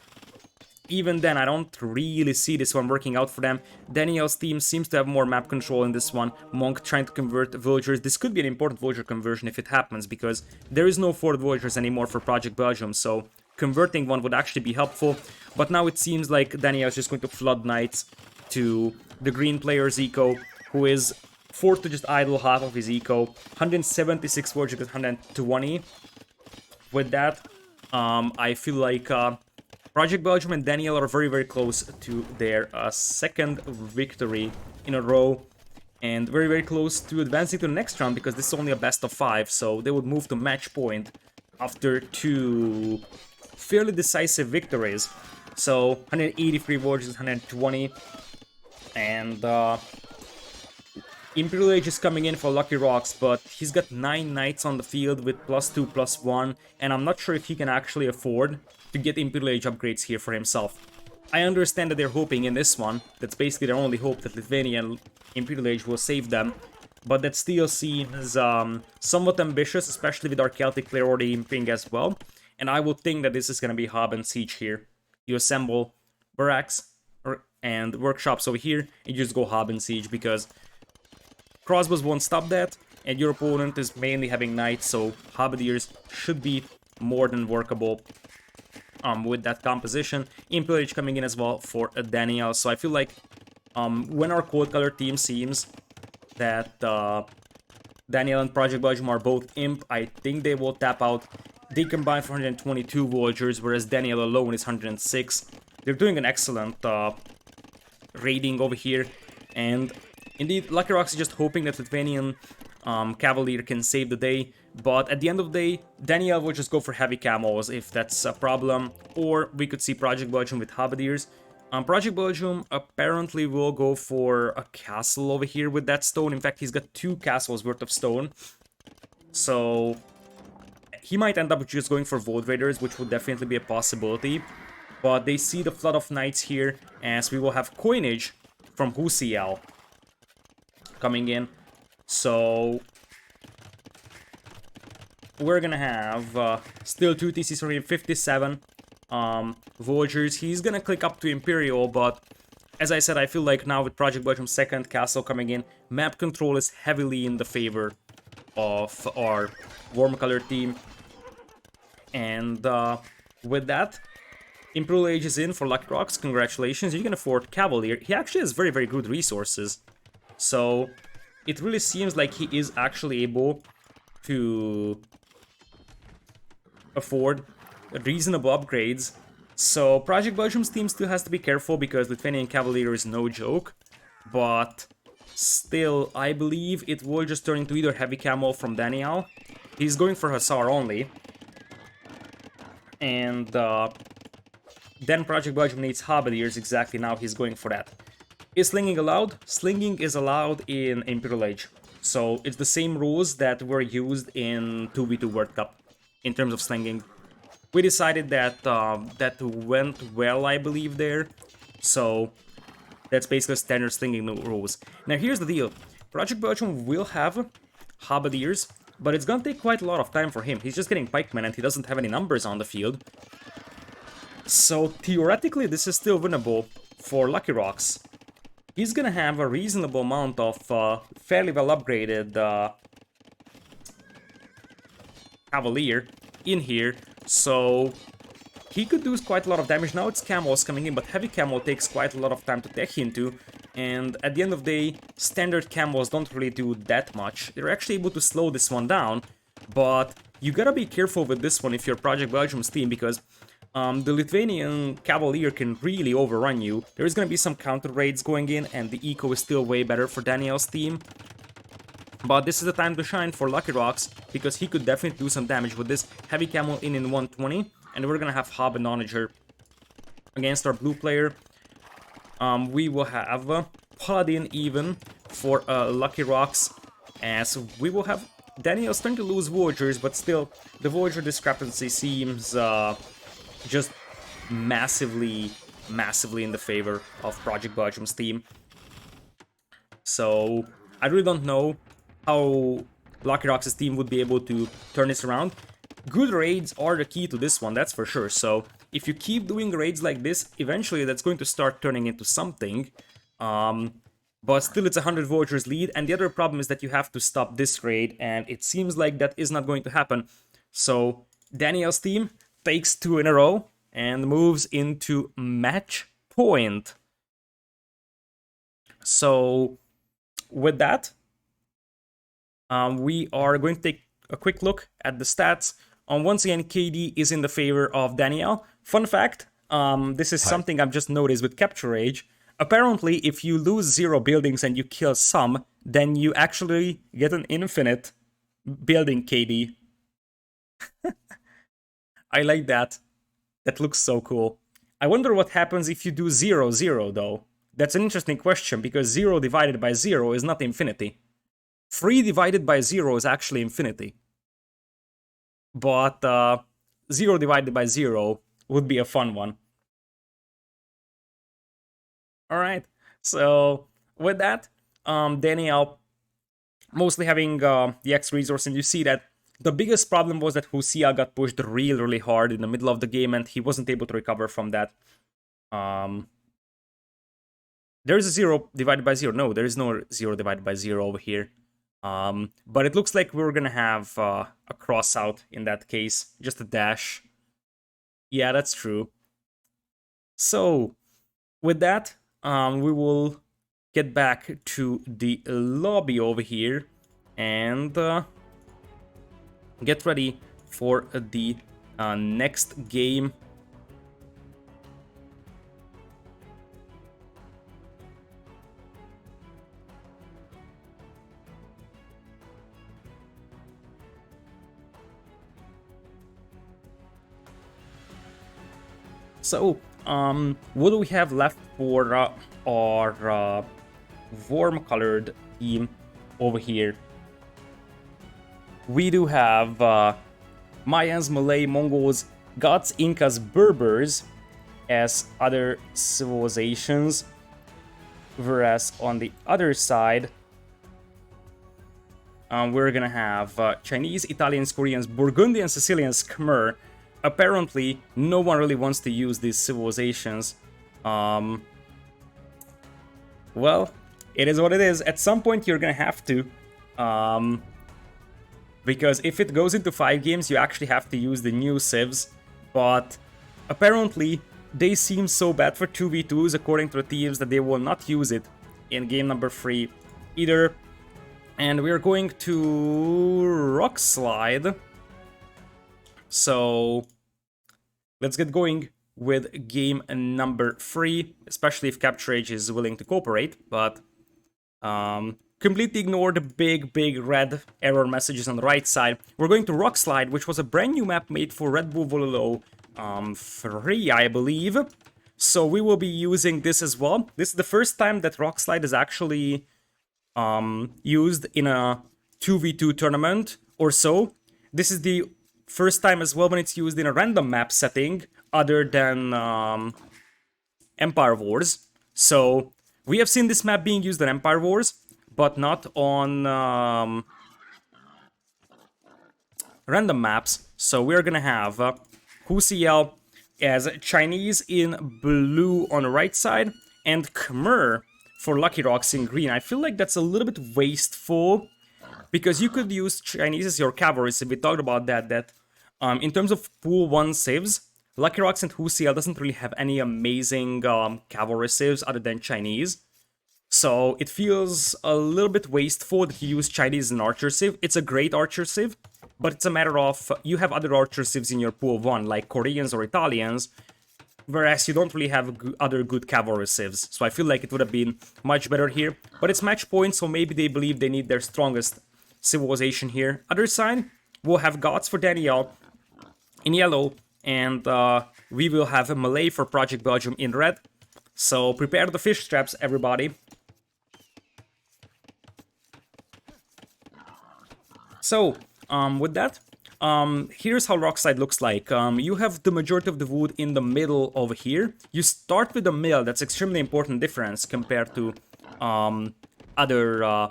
even then, I don't really see this one working out for them. Daniel's team seems to have more map control in this one. Monk trying to convert Villagers. This could be an important Villager conversion if it happens, because there is no 4 Villagers anymore for Project Belgium, so converting one would actually be helpful. But now it seems like Daniel is just going to flood Knights to the green player's eco, who is forced to just idle half of his eco. 176 Villagers with 120. With that, I feel like Project Belgium and Daniel are very close to their second victory in a row, and very close to advancing to the next round, because this is only a best of 5, so they would move to match point after 2 fairly decisive victories. So 183 Voyagers, 120, and Imperial Age is coming in for Lucky Rocks, but he's got 9 Knights on the field with +2/+1, and I'm not sure if he can actually afford to get Imperial Age upgrades here for himself. I understand that they're hoping in this one, that's basically their only hope, that Lithuania and Imperial Age will save them, but that still seems somewhat ambitious, especially with our Celtic player already imping as well, and I would think that this is going to be Hub and Siege here. You assemble barracks and workshops over here, and you just go Hub and Siege, because crossbows won't stop that, and your opponent is mainly having Knights, so Halberdiers should be more than workable with that composition. Imperial Age coming in as well for Daniel, so I feel like when our cold color team seems that Daniel and Project Belgium are both Imp, I think they will tap out. They combine for 122 Voyagers, whereas Daniel alone is 106. They're doing an excellent raiding over here, and indeed, Lucky Rocks is just hoping that Lithuanian Cavalier can save the day, but at the end of the day, Daniel will just go for heavy camos if that's a problem, or we could see Project Belgium with Halberdiers. Project Belgium apparently will go for a castle over here with that stone. In fact, he's got 2 castles worth of stone, so he might end up just going for Void Raiders, which would definitely be a possibility, but they see the flood of Knights here, as we will have coinage from WhoCL coming in. So we're gonna have still 2 TCs for him, 57 Voyagers. He's gonna click up to Imperial, but as I said, I feel like now with Project Belgium's second castle coming in, map control is heavily in the favor of our warm color team. And with that, Imperial Age is in for Lucky Rocks, congratulations, you can afford Cavalier. He actually has very, very good resources. So, it really seems like he is actually able to afford reasonable upgrades. So, Project Belgium's team still has to be careful because Lithuanian Cavalier is no joke. But still, I believe it will just turn into either Heavy Camo from Daniel. He's going for Hussar only. And then Project Belgium needs Halberdiers exactly now, he's going for that. Is slinging allowed? Slinging is allowed in Imperial Age. So it's the same rules that were used in 2v2 World Cup in terms of slinging. We decided that that went well, I believe, there. So that's basically standard slinging rules. Now here's the deal. Project Belgium will have Halberdiers, but it's gonna take quite a lot of time for him. He's just getting pikemen and he doesn't have any numbers on the field. So theoretically this is still winnable for Lucky Rocks. He's gonna have a reasonable amount of fairly well upgraded Cavalier in here, so he could do quite a lot of damage. Now it's Camels coming in, but Heavy Camel takes quite a lot of time to tech into, and at the end of the day, standard Camels don't really do that much. They're actually able to slow this one down, but you gotta be careful with this one if you're Project Belgium's team, because the Lithuanian Cavalier can really overrun you. There's gonna be some counter raids going in, and the eco is still way better for Daniel's team. But this is the time to shine for Lucky Rocks, because he could definitely do some damage with this Heavy Camel in 120, and we're gonna have Hob and Onager against our blue player. We will have Paladin even for Lucky Rocks, as we will have Daniel's starting to lose Voyagers, but still, the Voyager discrepancy seems just massively in the favor of Project Belgium's team. So, I really don't know how Lucky Rocks' team would be able to turn this around. Good raids are the key to this one, that's for sure. So, if you keep doing raids like this, eventually that's going to start turning into something. But still it's 100 Voyagers lead, and the other problem is that you have to stop this raid, and it seems like that is not going to happen. So, Daniel's team takes 2 in a row and moves into match point. So, with that, we are going to take a quick look at the stats. Once again, KD is in the favor of Daniel. Fun fact, this is something I've just noticed with Capture Rage. Apparently, if you lose 0 buildings and you kill some, then you actually get an infinite building KD. I like that. That looks so cool. I wonder what happens if you do 0, 0, though. That's an interesting question, because 0 divided by 0 is not infinity. 3 divided by 0 is actually infinity. But 0 divided by 0 would be a fun one. Alright, so with that, Daniel mostly having the X resource, and you see that the biggest problem was that WhoCL got pushed really hard in the middle of the game, and he wasn't able to recover from that. There's a 0 divided by 0. No, there is no 0 divided by 0 over here. But it looks like we're gonna have a cross out in that case. Just a dash. Yeah, that's true. So, with that, we will get back to the lobby over here and get ready for the next game. So, what do we have left for our warm-colored team over here? We do have Mayans, Malay, Mongols, Goths, Incas, Berbers as other civilizations, whereas on the other side, we're gonna have Chinese, Italians, Koreans, Burgundians, Sicilians, Khmer. Apparently, no one really wants to use these civilizations. Well, it is what it is. At some point, you're gonna have to. Because if it goes into 5 games, you actually have to use the new civs. But apparently, they seem so bad for 2v2s according to the teams that they will not use it in game number 3 either. And we're going to rock slide. So let's get going with game number 3, especially if Capture Age is willing to cooperate, but completely ignore the big red error messages on the right side. We're going to Rock Slide, which was a brand new map made for Red Bull Vololo 3, I believe. So we will be using this as well. This is the first time that Rock Slide is actually used in a 2v2 tournament or so. This is the first time as well when it's used in a random map setting other than Empire Wars. So we have seen this map being used in Empire Wars, but not on random maps. So we're gonna have WhoCL as Chinese in blue on the right side, and Khmer for Lucky Rocks in green. I feel like that's a little bit wasteful, because you could use Chinese as your cavalry. So we talked about that in terms of pool 1 civs, Lucky Rocks and WhoCL doesn't really have any amazing cavalry civs other than Chinese. So it feels a little bit wasteful that you use Chinese as an archer civ. It's a great archer civ, but it's a matter of you have other archer civs in your pool 1, like Koreans or Italians, whereas you don't really have other good cavalry civs. So I feel like it would have been much better here. But it's match point, so maybe they believe they need their strongest civilization here. Other side, we'll have Gods for Daniel in yellow, and we will have a Malay for Project Belgium in red. So prepare the fish traps, everybody. So, with that, here's how Rockside looks like. You have the majority of the wood in the middle over here. You start with the mill. That's extremely important difference compared to other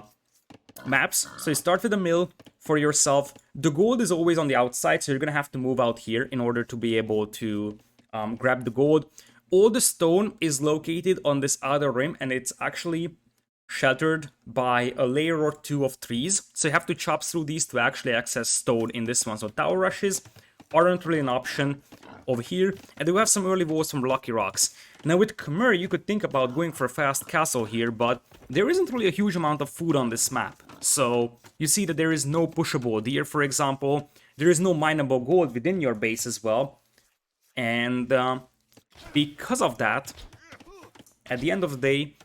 maps. So you start with the mill for yourself. The gold is always on the outside, so you're gonna have to move out here in order to be able to grab the gold. All the stone is located on this outer rim, and it's actually sheltered by a layer or 2 of trees. So you have to chop through these to actually access stone in this one. So tower rushes aren't really an option over here. And we have some early walls from Lucky Rocks. Now with Khmer, you could think about going for a fast castle here, but there isn't really a huge amount of food on this map. So you see that there is no pushable deer, for example. There is no mineable gold within your base as well. And because of that, at the end of the day,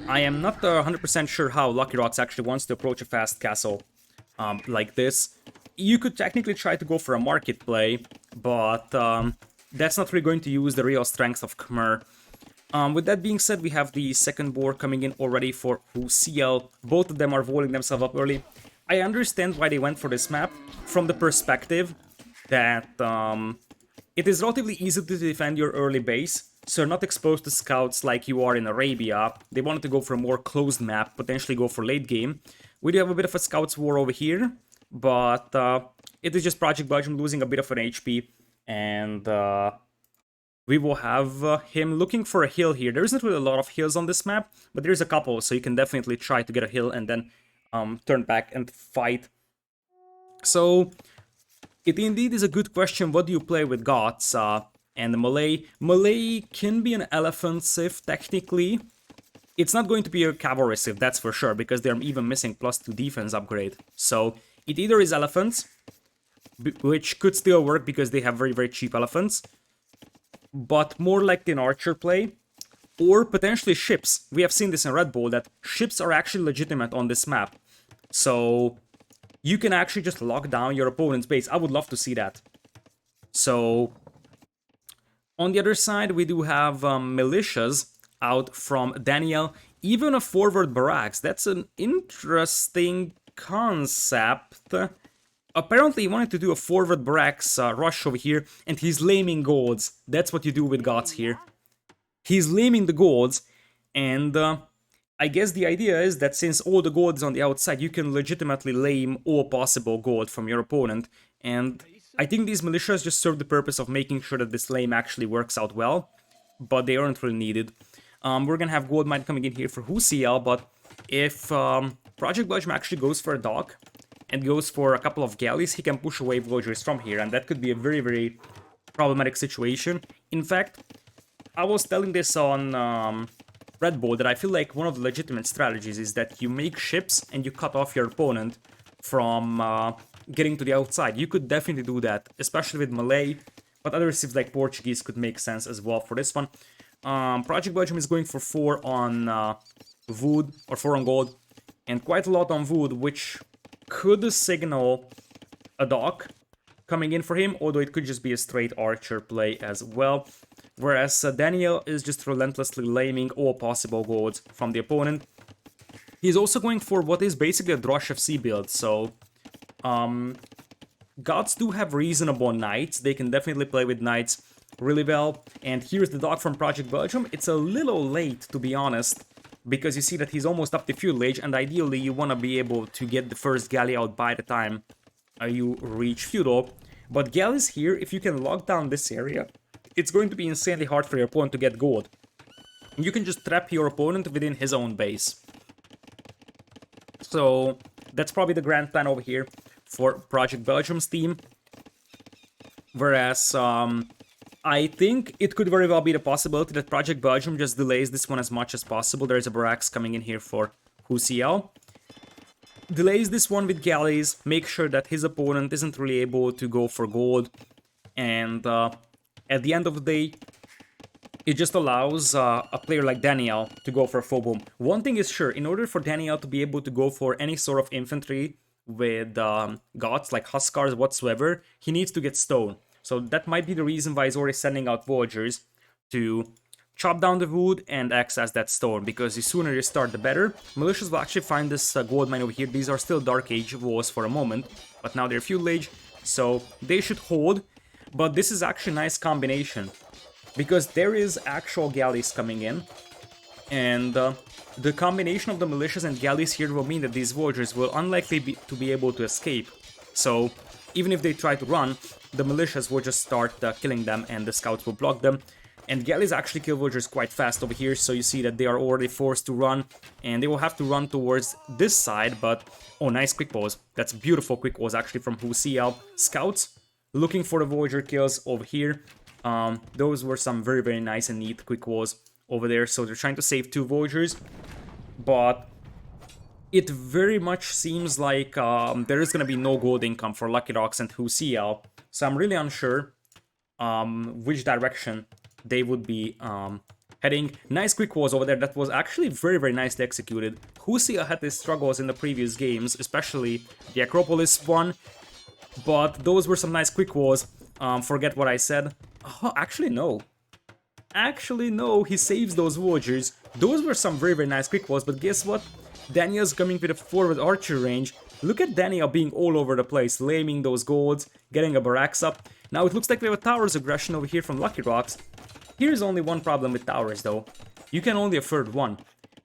I am not 100% sure how Lucky Rocks actually wants to approach a fast castle like this. You could technically try to go for a market play, but that's not really going to use the real strength of Khmer. With that being said, we have the second boar coming in already for WhoCL. Both of them are walling themselves up early. I understand why they went for this map from the perspective that it is relatively easy to defend your early base, so you're not exposed to scouts like you are in Arabia. They wanted to go for a more closed map, potentially go for late game. We do have a bit of a scouts war over here, but it is just Project Belgium losing a bit of an HP, and we will have him looking for a hill here. There isn't really a lot of hills on this map, but there's a couple, so you can definitely try to get a hill and then turn back and fight. So it indeed is a good question, what do you play with Gods and the Malay? Malay can be an elephant civ, technically. It's not going to be a cavalry civ, that's for sure, because they're even missing +2 defense upgrade. So it either is elephants, which could still work because they have very cheap elephants, but more like an archer play, or potentially ships. We have seen this in Red Bull, that ships are actually legitimate on this map. So you can actually just lock down your opponent's base. I would love to see that. So on the other side, we do have militias out from Daniel. Even a forward barracks. That's an interesting concept. Apparently he wanted to do a forward barracks rush over here, and he's laming golds. That's what you do with Gods here. He's laming the golds, and I guess the idea is that since all the gold is on the outside, you can legitimately lame all possible gold from your opponent. And I think these militias just serve the purpose of making sure that this lame actually works out well, but they aren't really needed. We're gonna have gold mine coming in here for WhoCL, but if Project Belgium actually goes for a dock and goes for a couple of galleys, he can push away villagers from here, and that could be a very problematic situation. In fact, I was telling this on Red Bull that I feel like one of the legitimate strategies is that you make ships and you cut off your opponent from getting to the outside. You could definitely do that, especially with Malay, but other cities like Portuguese could make sense as well for this one. Project Belgium is going for 4 on wood, or 4 on gold, and quite a lot on wood, which could signal a dock coming in for him, although it could just be a straight archer play as well. Whereas Daniel is just relentlessly laming all possible golds from the opponent. He's also going for what is basically a Drosh FC build, so gods do have reasonable knights. They can definitely play with knights really well. And here's the dock from Project Belgium. It's a little late, to be honest, because you see that he's almost up to feudal age, and ideally you want to be able to get the first galley out by the time you reach feudal. But galleys here, if you can lock down this area, it's going to be insanely hard for your opponent to get gold. You can just trap your opponent within his own base. So that's probably the grand plan over here for Project Belgium's team. Whereas I think it could very well be the possibility that Project Belgium just delays this one as much as possible. There's a barracks coming in here for WhoCL. Delays this one with galleys, make sure that his opponent isn't really able to go for gold, and at the end of the day, it just allows a player like Daniel to go for a full boom. One thing is sure, in order for Daniel to be able to go for any sort of infantry with gods like Huskars whatsoever, he needs to get stone. So that might be the reason why he's already sending out villagers to chop down the wood and access that stone, because the sooner you start the better. Militias will actually find this gold mine over here. These are still Dark Age walls for a moment, but now they're Feudal Age, so they should hold. But this is actually a nice combination, because there is actual galleys coming in, and the combination of the militias and galleys here will mean that these villagers will unlikely be able to escape. So even if they try to run, the militias will just start killing them, and the scouts will block them. And galleys actually kill villagers quite fast over here, so you see that they are already forced to run, and they will have to run towards this side, but... Oh, nice quick pause. That's beautiful quick pause actually from WhoCL. Scouts looking for the villager kills over here. Those were some very, very nice and neat quick walls over there. So they're trying to save 2 villagers, but it very much seems like there is going to be no gold income for Lucky Rocks and WhoCL. So I'm really unsure which direction they would be heading. Nice quick walls over there. That was actually very, very nicely executed. WhoCL had his struggles in the previous games, especially the Acropolis one, but those were some nice quick walls. Forget what I said. Oh, actually, no. Actually, no, he saves those villagers. Those were some very, very nice quick walls, but guess what? Daniel's coming with a forward archer range. Look at Daniel being all over the place, laming those golds, getting a barracks up. Now it looks like we have a towers aggression over here from Lucky Rocks. Here's only one problem with towers, though. You can only afford one.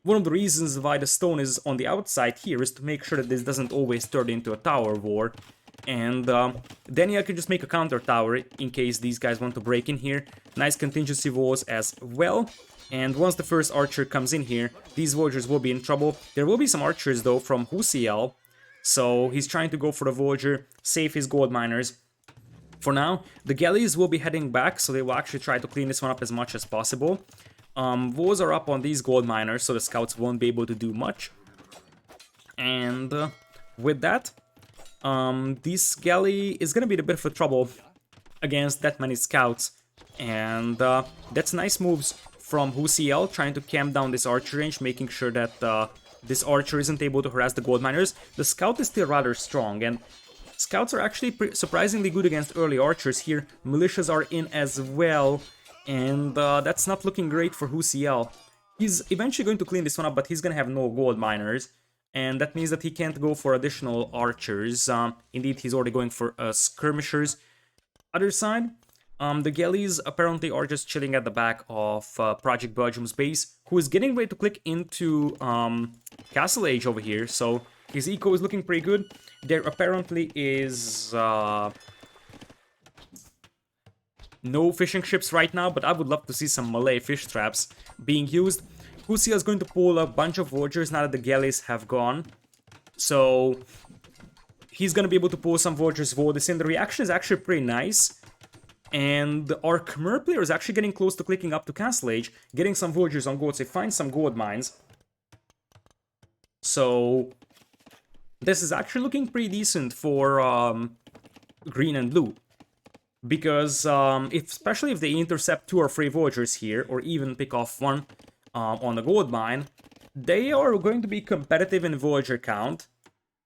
One of the reasons why the stone is on the outside here is to make sure that this doesn't always turn into a tower war. And Daniel can just make a counter tower in case these guys want to break in here. Nice contingency walls as well. And once the first archer comes in here, these villagers will be in trouble. There will be some archers, though, from WhoCL. So he's trying to go for the villager, save his gold miners. For now, the galleys will be heading back, so they will actually try to clean this one up as much as possible. Walls are up on these gold miners, so the scouts won't be able to do much. And with that, this galley is going to be a bit of a trouble against that many scouts. And that's nice moves from WhoCL, trying to camp down this archer range, making sure that this archer isn't able to harass the gold miners. The scout is still rather strong, and scouts are actually surprisingly good against early archers here. Militias are in as well, and that's not looking great for WhoCL. He's eventually going to clean this one up, but he's going to have no gold miners, and that means that he can't go for additional archers. Indeed, he's already going for skirmishers. Other side, the galleys apparently are just chilling at the back of Project Belgium's base, who is getting ready to click into Castle Age over here, so his eco is looking pretty good. There apparently is no fishing ships right now, but I would love to see some Malay fish traps being used. WhoCL is going to pull a bunch of villagers now that the galleys have gone. So he's going to be able to pull some villagers for this in. The reaction is actually pretty nice. And our Khmer player is actually getting close to clicking up to Castle Age, getting some villagers on gold, so he finds some gold mines. So this is actually looking pretty decent for green and blue. Because especially if they intercept 2 or 3 villagers here, or even pick off one on the gold mine, they are going to be competitive in villager count.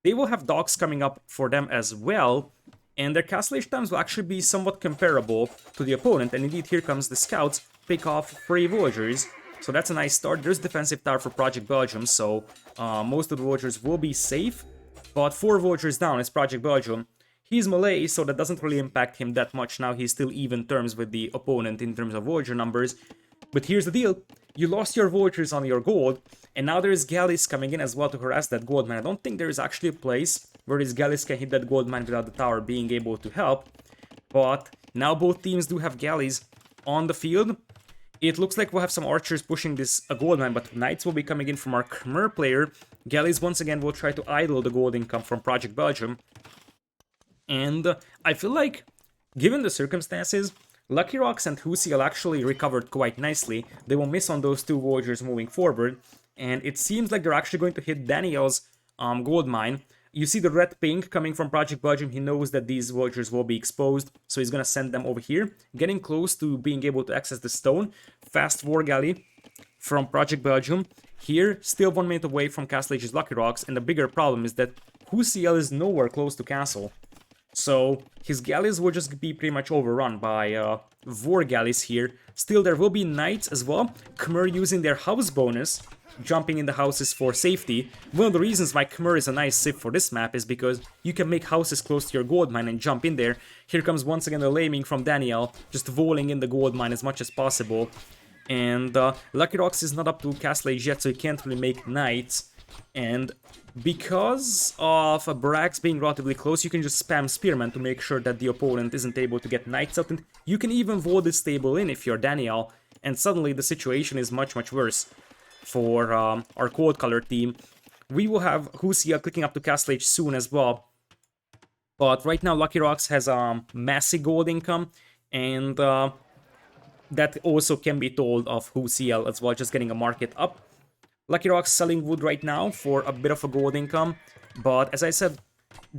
They will have docks coming up for them as well, and their castle age times will actually be somewhat comparable to the opponent. And indeed, here comes the scouts, pick off 3 villagers. So that's a nice start. There's defensive tower for Project Belgium, so most of the villagers will be safe. But 4 villagers down is Project Belgium. He's Malay, so that doesn't really impact him that much. Now he's still even terms with the opponent in terms of villager numbers. But here's the deal. You lost your villagers on your gold, and now there's galleys coming in as well to harass that gold mine. I don't think there is actually a place where these galleys can hit that gold mine without the tower being able to help. But now both teams do have galleys on the field. It looks like we'll have some archers pushing this gold mine, but knights will be coming in from our Khmer player. Galleys once again will try to idle the gold income from Project Belgium. And I feel like, given the circumstances, Lucky Rocks and WhoCL actually recovered quite nicely. They will miss on those 2 villagers moving forward, and it seems like they're actually going to hit Daniel's gold mine. You see the red pink coming from Project Belgium. He knows that these villagers will be exposed, so he's going to send them over here. Getting close to being able to access the stone. Fast war galley from Project Belgium. Here, still 1 minute away from Castle Age's Lucky Rocks, and the bigger problem is that WhoCL is nowhere close to Castle. So his galleys will just be pretty much overrun by war galleys here. Still, there will be knights as well. Khmer using their house bonus, jumping in the houses for safety. One of the reasons why Khmer is a nice civ for this map is because you can make houses close to your gold mine and jump in there. Here comes once again the laming from Daniel, just voling in the gold mine as much as possible. And Lucky Rocks is not up to Castle Age yet, so he can't really make knights. And because of barracks being relatively close, you can just spam Spearman to make sure that the opponent isn't able to get knights out. And you can even vote this table in if you're Daniel, and suddenly the situation is much, much worse for our cold color team. We will have WhoCL clicking up to Castle Age soon as well. But right now, Lucky Rocks has massive gold income, and that also can be told of WhoCL as well, just getting a market up. Lucky Rocks selling wood right now for a bit of a gold income, but as I said,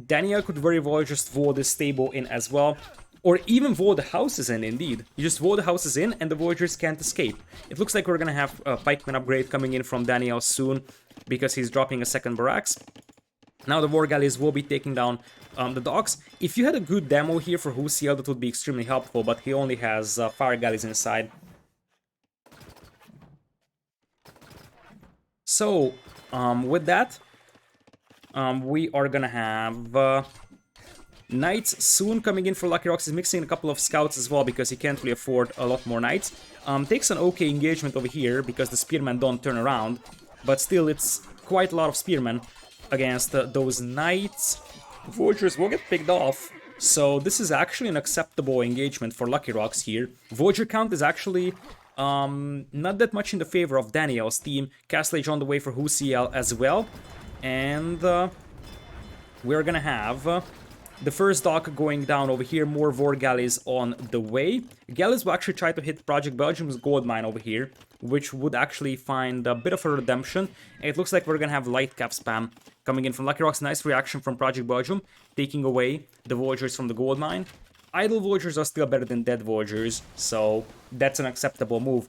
Daniel could very well just vote this stable in as well, or even vote the houses in, indeed. You just vote the houses in and the villagers can't escape. It looks like we're gonna have a pikeman upgrade coming in from Daniel soon, because he's dropping a second barracks. Now the war galleys will be taking down the docks. If you had a good demo here for WhoCL, that would be extremely helpful, but he only has fire galleys inside. So, with that, we are gonna have knights soon coming in for Lucky Rocks. He's mixing a couple of scouts as well because he can't really afford a lot more knights. Takes an okay engagement over here because the spearmen don't turn around, but still it's quite a lot of spearmen against those knights. Villagers will get picked off, so this is actually an acceptable engagement for Lucky Rocks here. Villager count is actually not that much in the favor of Daniel's team. Castle Age on the way for WhoCL as well. And we're gonna have the first dock going down over here. More war galleys on the way. Galleys will actually try to hit Project Belgium's gold mine over here, which would actually find a bit of a redemption. And it looks like we're gonna have light cap spam coming in from Lucky Rocks. Nice reaction from Project Belgium, taking away the villagers from the gold mine. Idle villagers are still better than dead villagers, so that's an acceptable move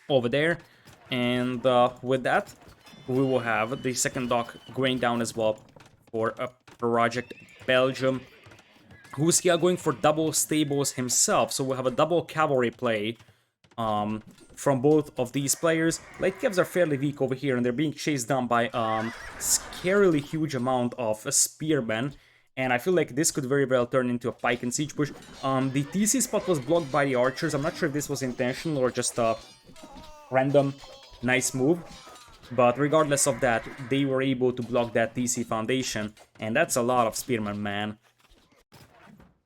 over there. And with that, we will have the second dock going down as well for Project Belgium. WhoCL going for double stables himself, so we'll have a double cavalry play from both of these players. Light cavs are fairly weak over here, and they're being chased down by scarily huge amount of spearmen. And I feel like this could very well turn into a pike and siege push. The TC spot was blocked by the archers. I'm not sure if this was intentional or just a random nice move. But regardless of that, they were able to block that TC foundation. And that's a lot of spearmen, man.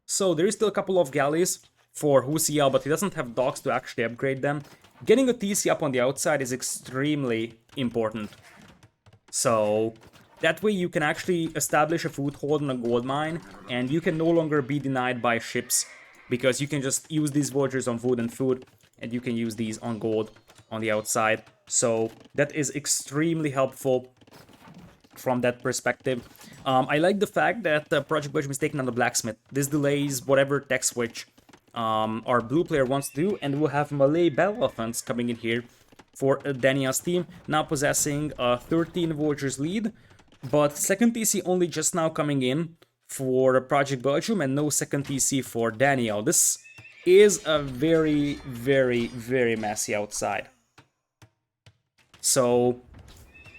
So there is still a couple of galleys for WhoCL, but he doesn't have docks to actually upgrade them. Getting a TC up on the outside is extremely important. So that way you can actually establish a foothold on a gold mine, and you can no longer be denied by ships because you can just use these villagers on wood and food, and you can use these on gold on the outside. So that is extremely helpful from that perspective. I like the fact that Project Belgium is taking on the blacksmith. This delays whatever tech switch our blue player wants to do, and we'll have Malay Battle Elephants coming in here for Daniel's team, now possessing a 13 villagers lead, but second TC only just now coming in for Project Belgium, and no second TC for Daniel. This is a very, very, very messy outside. So,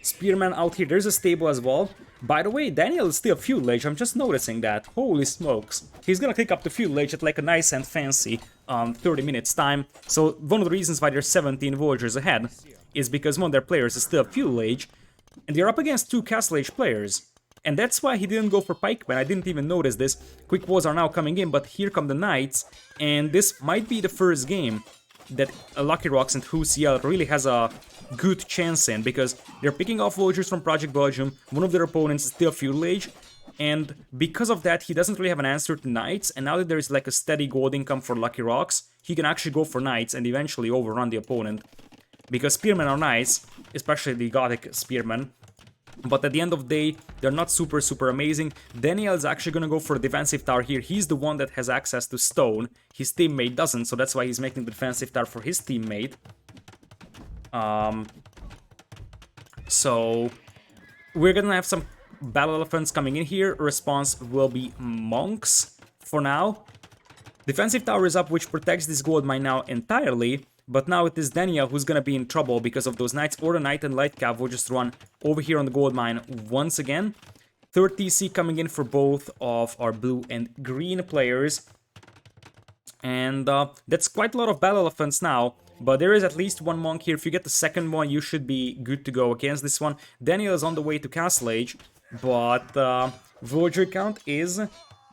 Spearman out here. There's a stable as well. By the way, Daniel is still Fuel Age. I'm just noticing that. Holy smokes. He's gonna click up the Fuel Age at like a nice and fancy 30 minutes time. So one of the reasons why there's 17 villagers ahead is because one of their players is still Fuel Age, and they're up against 2 Castle Age players. And that's why he didn't go for Pikeman. I didn't even notice this. Quick Walls are now coming in, but here come the Knights, and this might be the first game that Lucky Rocks and WhoCL really has a good chance in, because they're picking off villagers from Project Belgium, one of their opponents is still Feudal Age, and because of that he doesn't really have an answer to Knights, and now that there is like a steady gold income for Lucky Rocks, he can actually go for Knights and eventually overrun the opponent. Because Spearmen are nice, especially the Gothic Spearmen, but at the end of the day, they're not super amazing. Daniel is actually gonna go for a defensive tower here. He's the one that has access to stone. His teammate doesn't, so that's why he's making the defensive tower for his teammate. So we're gonna have some battle elephants coming in here. Response will be monks for now. Defensive tower is up, which protects this gold mine now entirely. But now it is Daniel who's gonna be in trouble because of those knights, or the knight and light cav will just run over here on the gold mine once again. Third TC coming in for both of our blue and green players. And that's quite a lot of battle elephants now. But there is at least one monk here. If you get the second one, you should be good to go against this one. Daniel is on the way to Castle Age, but villager count is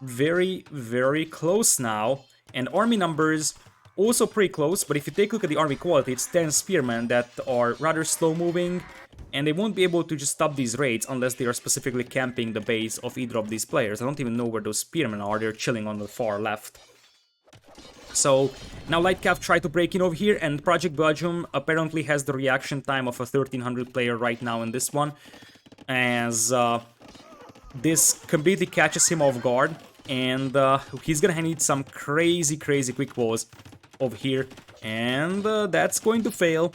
very close now. And army numbers also pretty close, but if you take a look at the army quality, it's 10 spearmen that are rather slow moving, and they won't be able to just stop these raids unless they are specifically camping the base of either of these players. I don't even know where those spearmen are, they're chilling on the far left. So now Lightcav tried to break in over here, and Project Belgium apparently has the reaction time of a 1300 player right now in this one, as this completely catches him off guard, and he's gonna need some crazy quick walls over here, and that's going to fail.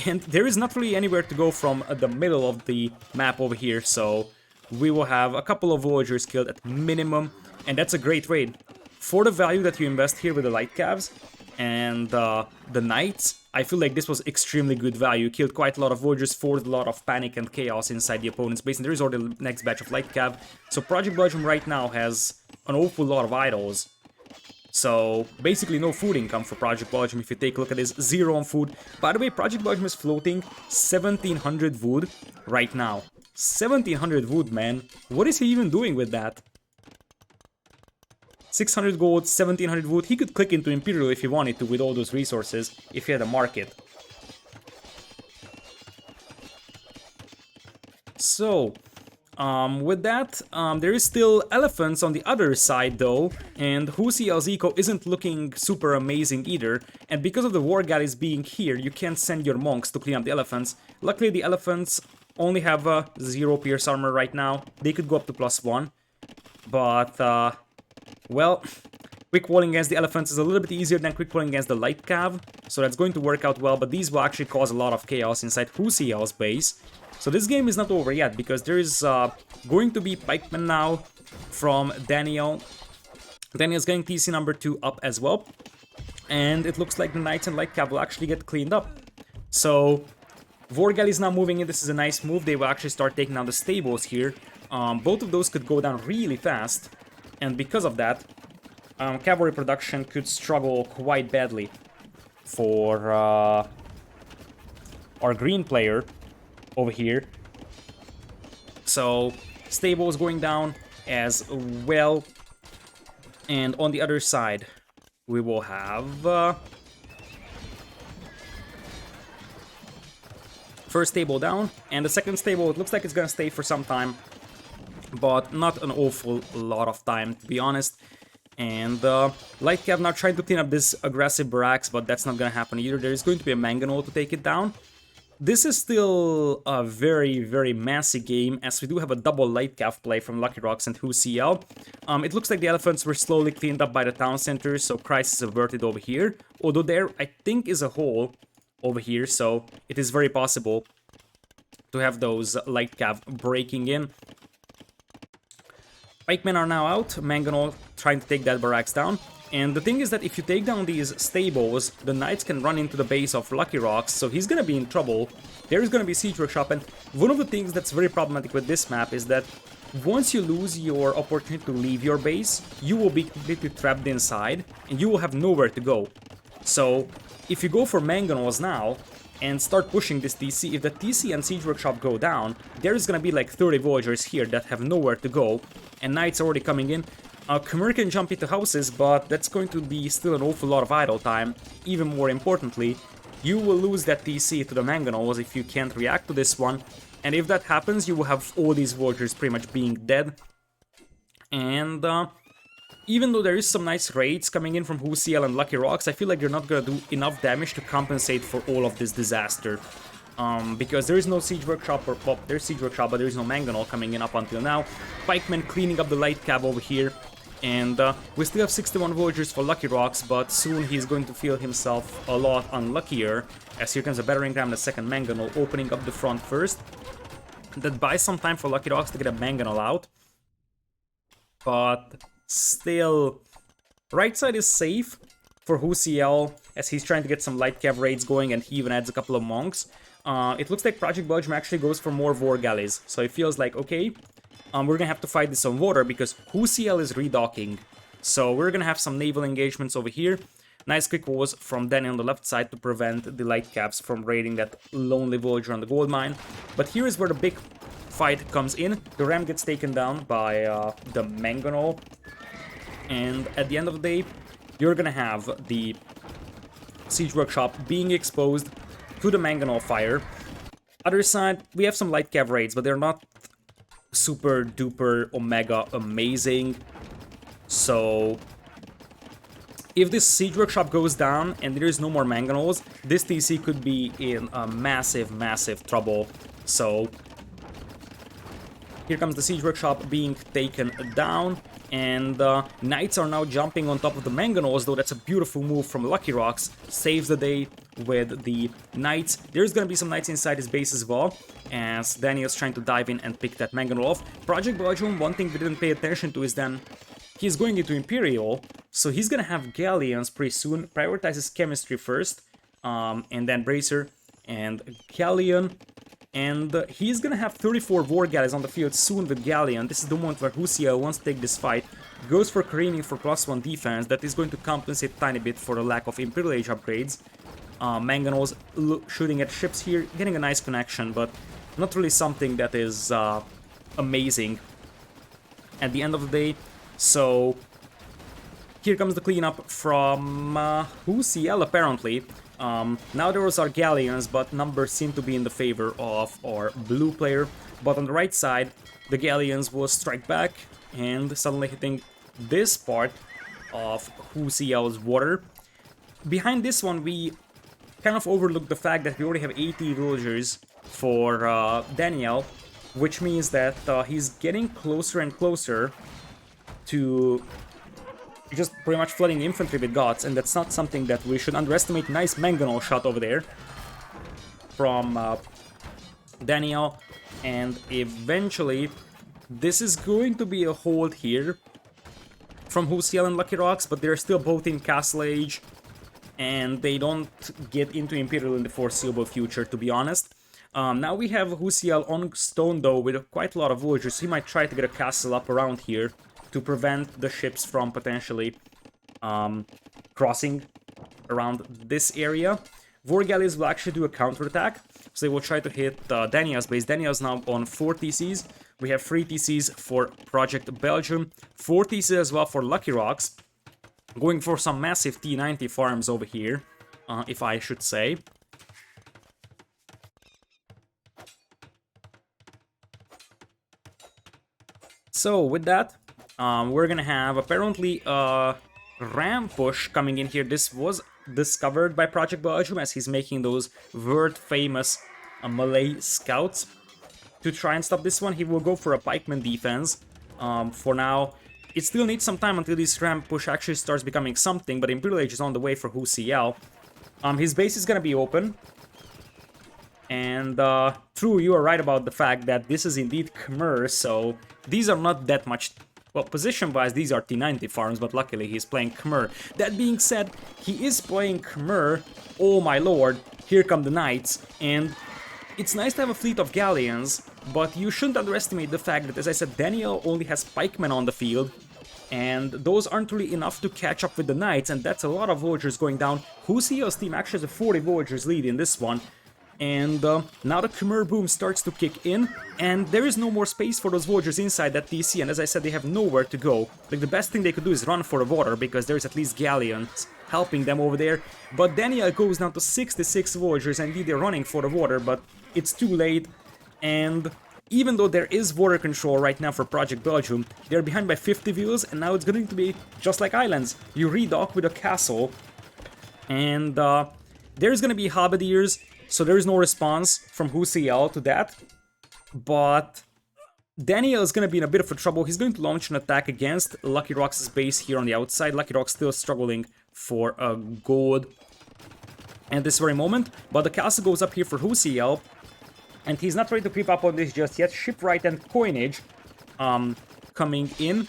And there is not really anywhere to go from the middle of the map over here, so we will have a couple of villagers killed at minimum, and that's a great raid. For the value that you invest here with the light calves and the knights, I feel like this was extremely good value. Killed quite a lot of villagers, forced a lot of panic and chaos inside the opponent's base, and there is already the next batch of light cav. So Project Belgium right now has an awful lot of idols. So basically no food income for Project Belgium if you take a look at this, 0 on food. By the way, Project Belgium is floating 1700 wood right now. 1700 wood, man. What is he even doing with that? 600 gold, 1700 wood. He could click into Imperial if he wanted to with all those resources, if he had a market. So, with that, there is still elephants on the other side though, and WhoCL's eco isn't looking super amazing either, and because of the war galleys being here, you can't send your monks to clean up the elephants. Luckily the elephants only have 0 pierce armor right now. They could go up to +1, but well, quick walling against the elephants is a little bit easier than quick walling against the light cav, so that's going to work out well, but these will actually cause a lot of chaos inside WhoCL's base. So this game is not over yet, because there is going to be pikemen now from Daniel. Daniel's getting TC number 2 up as well, and it looks like the knights and light cav will actually get cleaned up. So Vorgal is now moving in. This is a nice move. They will actually start taking down the stables here. Both of those could go down really fast, and because of that, cavalry production could struggle quite badly for our green player over here. So stables going down as well, and on the other side we will have first stable down, and the second stable, it looks like it's gonna stay for some time, but not an awful lot of time, to be honest. And Light Cav now trying to clean up this aggressive barracks, but that's not gonna happen either. There's going to be a mangonel to take it down. This is still a very, very messy game, as we do have a double Light Cav play from Lucky Rocks and WhoCL. It looks like the elephants were slowly cleaned up by the town center, so crisis averted over here. Although there, I think, is a hole over here, so it is very possible to have those Light Cav breaking in. Pikemen are now out, Mangonel trying to take that barracks down. And the thing is that if you take down these stables, the knights can run into the base of Lucky Rocks, so he's gonna be in trouble. There's gonna be siege workshop, and one of the things that's very problematic with this map is that once you lose your opportunity to leave your base, you will be completely trapped inside, and you will have nowhere to go. So, if you go for Mangonels now, and start pushing this TC, if the TC and Siege Workshop go down, there's gonna be like 30 villagers here that have nowhere to go, and knights already coming in. Khmer can jump into houses, but that's going to be still an awful lot of idle time. Even more importantly, you will lose that TC to the Mangonels if you can't react to this one, and if that happens, you will have all these villagers pretty much being dead. And even though there is some nice raids coming in from WhoCL and Lucky Rocks, I feel like they're not gonna do enough damage to compensate for all of this disaster. Because there is no Siege Workshop, or, well, there's Siege Workshop, but there is no Mangonel coming in up until now. Pikemen cleaning up the Light Cav over here. And we still have 61 villagers for Lucky Rocks, but soon he's going to feel himself a lot unluckier, as here comes a battering ram, the second Mangonel, opening up the front first. That buys some time for Lucky Rocks to get a Mangonel out. But still, right side is safe for WhoCL, as he's trying to get some Light Cav raids going, and he even adds a couple of monks. It looks like Project Belgium actually goes for more war galleys, so it feels like, okay, we're gonna have to fight this on water, because WhoCL is redocking. So we're gonna have some naval engagements over here. Nice quick walls from Danny on the left side to prevent the Light Cavs from raiding that lonely villager on the gold mine. But here is where the big fight comes in. The ram gets taken down by the Mangonel. And at the end of the day, you're gonna have the Siege Workshop being exposed to the Mangonel fire. Other side, we have some Light Cav raids, but they're not super duper omega amazing. So if this Siege Workshop goes down and there is no more Mangonels, this TC could be in a massive, massive trouble. So here comes the Siege Workshop being taken down, and Knights are now jumping on top of the Mangonels, though that's a beautiful move from Lucky Rocks. Saves the day with the Knights. There's gonna be some Knights inside his base as well, as Daniel's trying to dive in and pick that Mangonel off. Project Belgium, one thing we didn't pay attention to is then he's going into Imperial, so he's gonna have Galleons pretty soon. Prioritizes Chemistry first, and then Bracer and Galleon. And he's gonna have 34 war galleys on the field soon with Galleon. This is the moment where WhoCL wants to take this fight. Goes for careening for +1 defense. That is going to compensate a tiny bit for the lack of Imperial Age upgrades. Mangonels shooting at ships here, getting a nice connection, but not really something that is amazing at the end of the day. So here comes the cleanup from WhoCL apparently. Now there was our Galleons, but numbers seem to be in the favor of our blue player. But on the right side, the Galleons will strike back, and suddenly hitting this part of WhoCL's water. Behind this one, we kind of overlooked the fact that we already have 80 villagers for Daniel, which means that he's getting closer and closer to just pretty much flooding the infantry with gods, and that's not something that we should underestimate. Nice Mangonel shot over there from Daniel, and eventually this is going to be a hold here from WhoCL and Lucky Rocks, but they're still both in Castle Age, and they don't get into Imperial in the foreseeable future, to be honest. Now we have WhoCL on stone though, with quite a lot of villagers. He might try to get a castle up around here to prevent the ships from potentially crossing around this area. War galleys will actually do a counterattack, so they will try to hit Daniel's base. Daniel's now on 4 TCs. We have 3 TCs for Project Belgium, 4 TCs as well for Lucky Rocks. Going for some massive T90 farms over here, if I should say. So with that, We're gonna have apparently a ram push coming in here. This was discovered by Project Belgium as he's making those world famous melee scouts. To try and stop this one, he will go for a pikeman defense. For now, it still needs some time until this ram push actually starts becoming something, but Imperial Age is on the way for WhoCL. His base is gonna be open. And true, you are right about the fact that this is indeed Khmer, so these are not that much. Well, position-wise, these are T90 farms, but luckily he's playing Khmer. That being said, he is playing Khmer. Oh my lord, here come the knights, and it's nice to have a fleet of galleons, but you shouldn't underestimate the fact that, as I said, Daniel only has pikemen on the field, and those aren't really enough to catch up with the knights, and that's a lot of villagers going down. WhoCL's team actually has a 40 villagers lead in this one. And now the Khmer boom starts to kick in, and there is no more space for those villagers inside that TC, and as I said, they have nowhere to go. Like, the best thing they could do is run for the water, because there's at least galleons helping them over there. But Daniel goes down to 66 villagers, and indeed they're running for the water, but it's too late. And even though there is water control right now for Project Belgium, they're behind by 50 views, and now it's going to be just like Islands. You redock with a castle, and there's going to be halberdiers. So there is no response from WhoCL to that, but Daniel is going to be in a bit of a trouble. He's going to launch an attack against Lucky Rock's base here on the outside. Lucky Rock still struggling for a gold at this very moment, but the castle goes up here for WhoCL, and he's not ready to creep up on this just yet. Shipwright and Coinage coming in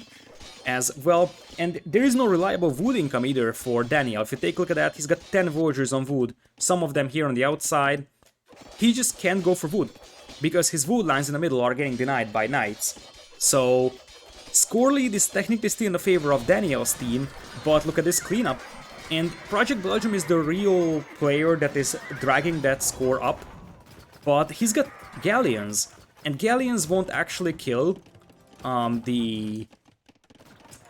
as well, and there is no reliable wood income either for Daniel. If you take a look at that, he's got 10 villagers on wood, some of them here on the outside. He just can't go for wood, because his wood lines in the middle are getting denied by knights. So, scorely, this technically still in the favor of Daniel's team, but look at this cleanup. And Project Belgium is the real player that is dragging that score up, but he's got galleons, and galleons won't actually kill the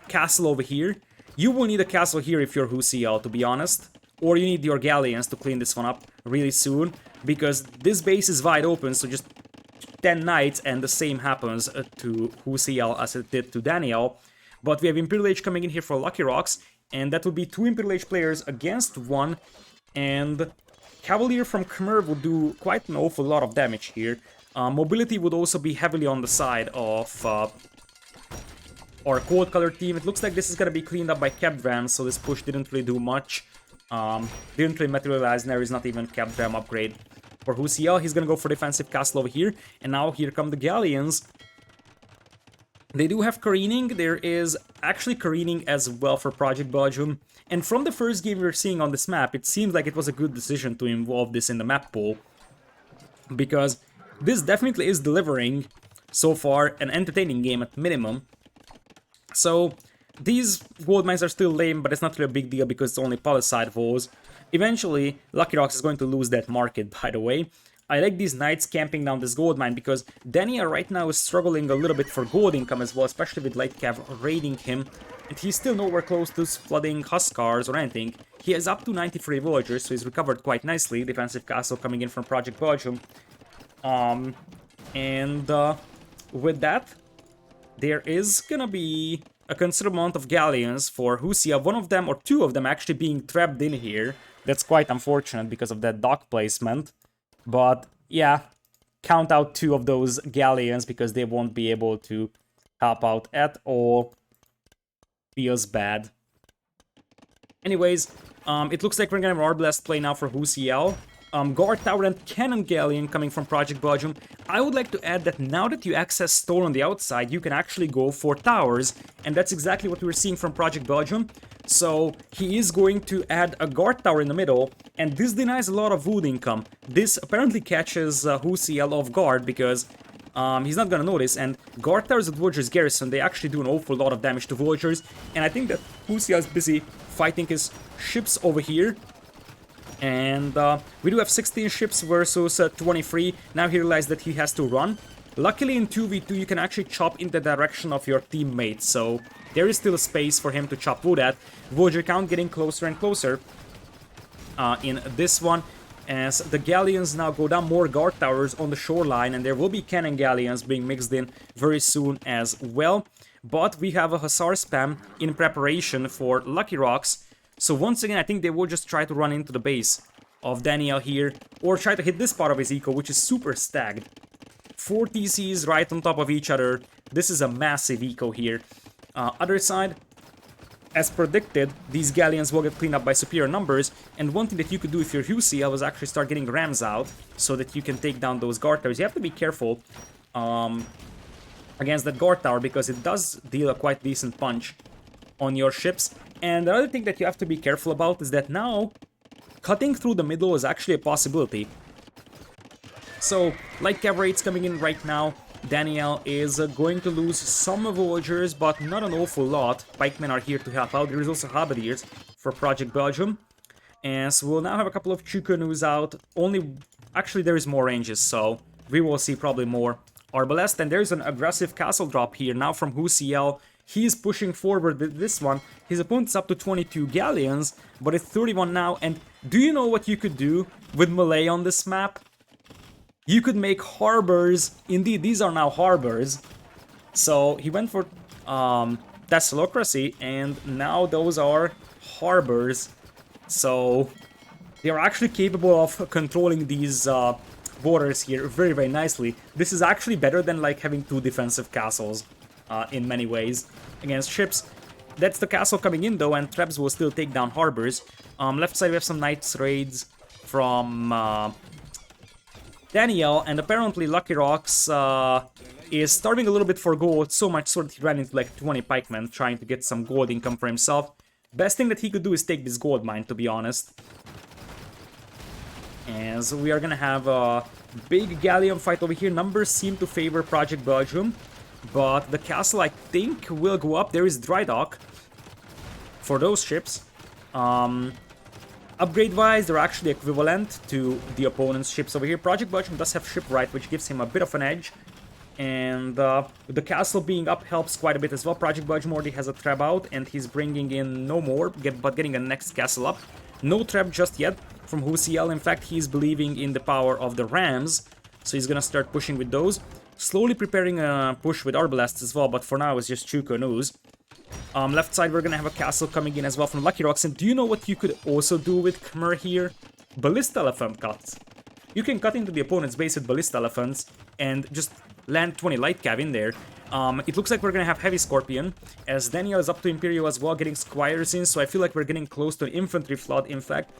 castle over here. You will need a castle here if you're WhoCL, to be honest, or you need your galleons to clean this one up really soon, because this base is wide open, so just 10 knights and the same happens to WhoCL as it did to Daniel. But we have Imperial Age coming in here for Lucky Rocks, and that would be 2 Imperial Age players against 1, and Cavalier from Khmer would do quite an awful lot of damage here. Mobility would also be heavily on the side of our cold color team. It looks like this is gonna be cleaned up by Kept Ram, so this push didn't really do much. Didn't really materialize, and there is not even Kept Ram upgrade. For WhoCL, he's gonna go for defensive castle over here, and now here come the galleons. They do have careening. There is actually careening as well for Project Belgium, and from the first game we were seeing on this map, it seems like it was a good decision to involve this in the map pool, because this definitely is delivering so far an entertaining game at minimum. So, these gold mines are still lame, but it's not really a big deal because it's only palisade walls. Eventually, Lucky Rocks is going to lose that market, by the way. I like these knights camping down this gold mine because Daniel right now is struggling a little bit for gold income as well, especially with Light Cav raiding him. And he's still nowhere close to flooding Huskars or anything. He has up to 93 villagers, so he's recovered quite nicely. Defensive castle coming in from Project Belgium. With that, there is gonna be a considerable amount of galleons for WhoCL, one of them or 2 of them actually being trapped in here. That's quite unfortunate because of that dock placement. But yeah, count out 2 of those galleons because they won't be able to help out at all. Feels bad. Anyways, it looks like we're gonna have an Arbalest play now for WhoCL. Guard Tower and Cannon Galleon coming from Project Belgium. I would like to add that now that you access Stone on the outside, you can actually go for towers, and that's exactly what we're seeing from Project Belgium. So he is going to add a Guard Tower in the middle, and this denies a lot of wood income. This apparently catches WhoCL off guard because he's not gonna notice, and Guard Towers at Villagers Garrison, they actually do an awful lot of damage to villagers, and I think that WhoCL is busy fighting his ships over here. And we do have 16 ships versus 23. Now he realized that he has to run. Luckily in 2v2 you can actually chop in the direction of your teammates, so there is still a space for him to chop wood at. Villager count getting closer and closer in this one, as the galleons now go down. More guard towers on the shoreline, and there will be cannon galleons being mixed in very soon as well. but we have a Hussar spam in preparation for Lucky Rocks. So once again, I think they will just try to run into the base of Daniel here, or try to hit this part of his eco, which is super stacked. 4 TCs right on top of each other. This is a massive eco here. Other side, as predicted, these galleons will get cleaned up by superior numbers, and one thing that you could do if you're WhoCL was actually start getting rams out, so that you can take down those guard towers. You have to be careful against that guard tower, because it does deal a quite decent punch on your ships. And the other thing that you have to be careful about is that now, cutting through the middle is actually a possibility. So, light cavalry's coming in right now. Daniel is going to lose some villagers, but not an awful lot. Pikemen are here to help out. There is also halberdiers for Project Belgium. And so we'll now have a couple of Chu canoes out. Actually, there is more ranges, so we will see probably more arbalest. And there's an aggressive castle drop here now from WhoCL. He's pushing forward with this one. His opponent's up to 22 galleons, but it's 31 now. And do you know what you could do with melee on this map? You could make harbors. Indeed, these are now harbors. So he went for Thessalocracy, and now those are harbors. So they are actually capable of controlling these borders here very, very nicely. This is actually better than like having 2 defensive castles in many ways against ships. That's the castle coming in though, and traps will still take down harbors. Left side we have some Knights raids from Daniel, and apparently Lucky Rocks is starving a little bit for gold, so much so that he ran into like 20 pikemen trying to get some gold income for himself. Best thing that he could do is take this gold mine, to be honest. And so we are gonna have a big galleon fight over here. Numbers seem to favor Project Belgium, but the castle, I think, will go up. There is dry dock for those ships. Upgrade-wise, they're actually equivalent to the opponent's ships over here. Project Belgium does have shipwright, which gives him a bit of an edge. And the castle being up helps quite a bit as well. Project Belgium already has a trap out, and he's bringing in no more, but getting a next castle up. No trap just yet from WhoCL. In fact, he's believing in the power of the rams, so he's gonna start pushing with those. Slowly preparing a push with arbalests as well, but for now it's just 2 canoes. Left side, we're gonna have a castle coming in as well from Lucky Rocks. And do you know what you could also do with Khmer here? Ballista elephant cuts. You can cut into the opponent's base with ballista elephants and just land 20 light cav in there. It looks like we're gonna have heavy scorpion, as Daniel is up to Imperial as well, getting squires in, so I feel like we're getting close to an infantry flood. In fact,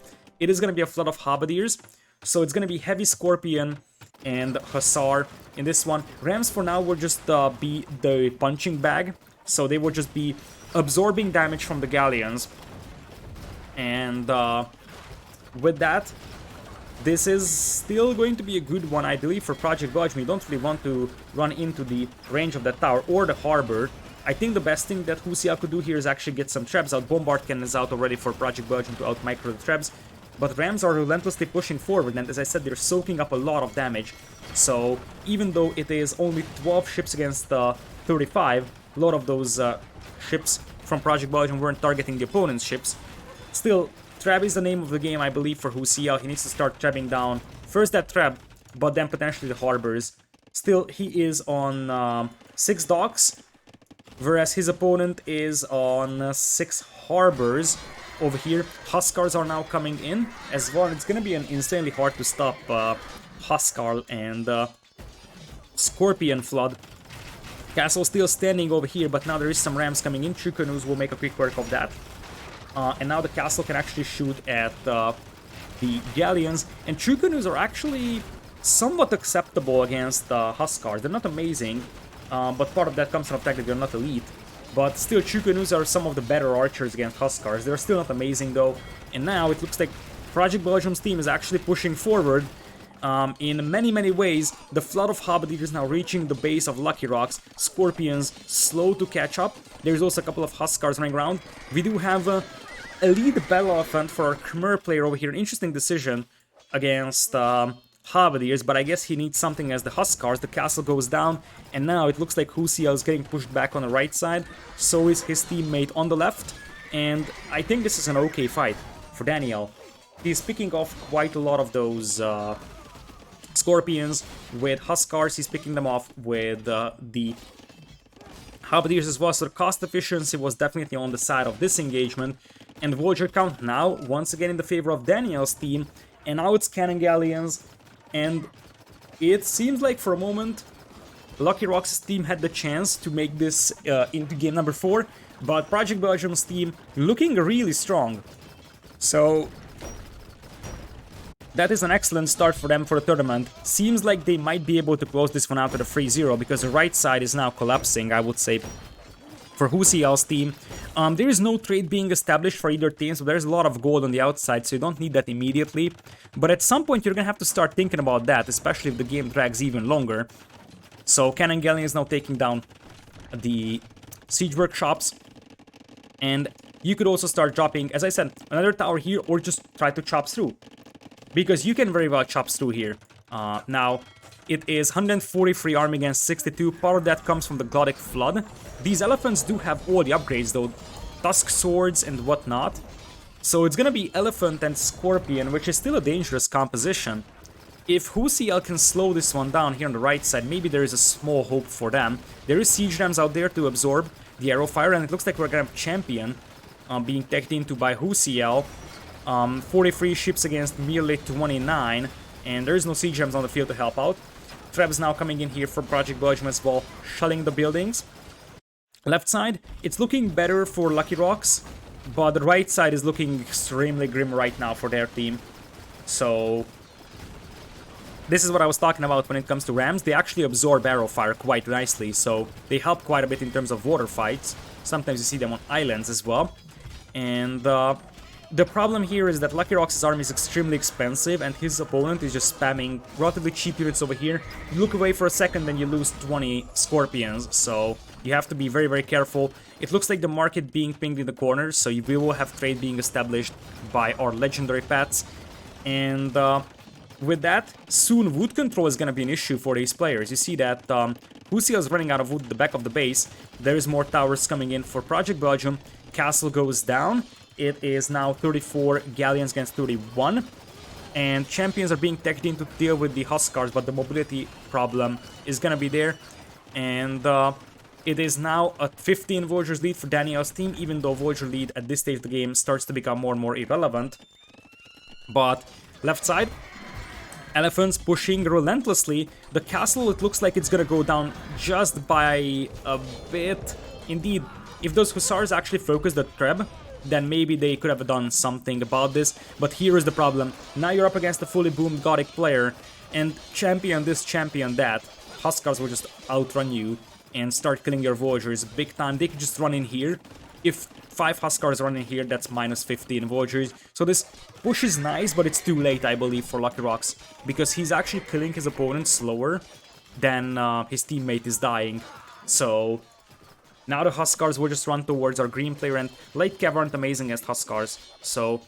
it is gonna be a flood of halberdiers, so it's gonna be heavy scorpion and hussar in this one. Rams for now will just be the punching bag, so they will just be absorbing damage from the galleons. And with that, this is still going to be a good one, I believe, for Project Belgium. You don't really want to run into the range of that tower or the harbor. I think the best thing that WhoCL could do here is actually get some traps out. Bombard cannon is out already for Project Belgium to out-micro the traps. But Rams are relentlessly pushing forward, and as I said, they're soaking up a lot of damage. So even though it is only 12 ships against 35, a lot of those ships from Project Belgium weren't targeting the opponent's ships. Still, trap is the name of the game, I believe, for WhoCL. He needs to start trapping down first that trap, but then potentially the harbors. Still, he is on 6 docks, whereas his opponent is on 6 harbors. Over here, Huskars are now coming in as well. It's gonna be an insanely hard to stop Huskar and Scorpion Flood. Castle still standing over here, but now there is some rams coming in. 2 canoes will make a quick work of that. And now the castle can actually shoot at the galleons. And 2 canoes are actually somewhat acceptable against Huskars. They're not amazing, but part of that comes from the fact that they're not elite. But still, 2 canoes are some of the better archers against Huskars. They're still not amazing though. And now it looks like Project Belgium's team is actually pushing forward. In many ways. The flood of halberdiers now reaching the base of Lucky Rocks. Scorpions slow to catch up. There's also a couple of Huskars running around. We do have a lead battle elephant for our Khmer player over here. An interesting decision against halberdiers, but I guess he needs something as the Huskars. The castle goes down, and now it looks like WhoCL is getting pushed back on the right side. So is his teammate on the left, and I think this is an okay fight for Daniel. He's picking off quite a lot of those Scorpions with Huskars. He's picking them off with the Halberdiers as well, so the cost efficiency was definitely on the side of this engagement. And Voyager count now, once again in the favor of Daniel's team. And now it's Cannon Galleons. And it seems like for a moment, Lucky Rock's team had the chance to make this into game number 4. But Project Belgium's team looking really strong. So that is an excellent start for them for the tournament. Seems like they might be able to close this one out with a 3-0 because the right side is now collapsing, I would say, for WhoCL's team. There is no trade being established for either team, so there's a lot of gold on the outside, so you don't need that immediately. But at some point you're gonna have to start thinking about that, especially if the game drags even longer. So Cannon Galleon is now taking down the siege workshops. And you could also start dropping, as I said, another tower here, or just try to chop through. Because you can very well chop through here. Now, it is 143 army against 62. Part of that comes from the Glottic Flood. These elephants do have all the upgrades though. Tusk swords and whatnot. So it's gonna be Elephant and Scorpion, which is still a dangerous composition. If WhoCL can slow this one down here on the right side, maybe there is a small hope for them. There is Siege Rams out there to absorb the arrow fire, and it looks like we're gonna have Champion being teched into by WhoCL. 43 ships against merely 29, and there is no siege gems on the field to help out. Treb's now coming in here for Project Belgium as well, shelling the buildings. Left side, it's looking better for Lucky Rocks, but the right side is looking extremely grim right now for their team. So this is what I was talking about when it comes to Rams. They actually absorb arrow fire quite nicely, so they help quite a bit in terms of water fights. Sometimes you see them on islands as well. And the problem here is that Lucky Rock's army is extremely expensive, and his opponent is just spamming relatively cheap units over here. You look away for a second, then you lose 20 Scorpions, so you have to be very, very careful. It looks like the market being pinged in the corners, so we will have trade being established by our legendary pets. And with that, soon wood control is going to be an issue for these players. You see that WhoCL is running out of wood at the back of the base. There is more towers coming in for Project Belgium. Castle goes down. It is now 34 galleons against 31. And champions are being teched in to deal with the Huskars, but the mobility problem is gonna be there. And it is now a 15 Voyagers lead for Daniel's team, even though Voyager lead at this stage of the game starts to become more and more irrelevant. But left side, Elephants pushing relentlessly. The castle, it looks like it's gonna go down just by a bit. Indeed, if those Hussars actually focused the Treb, then maybe they could have done something about this. But here is the problem. Now you're up against a fully boomed Gothic player, and champion this, champion that. Huskars will just outrun you and start killing your Voyagers big time. They could just run in here. If 5 Huskars run in here, that's minus 15 Voyagers. So this push is nice, but it's too late, I believe, for Lucky Rocks, because he's actually killing his opponent slower than his teammate is dying. So now the Huskars will just run towards our green player, and Light Cav aren't amazing as Huskars. So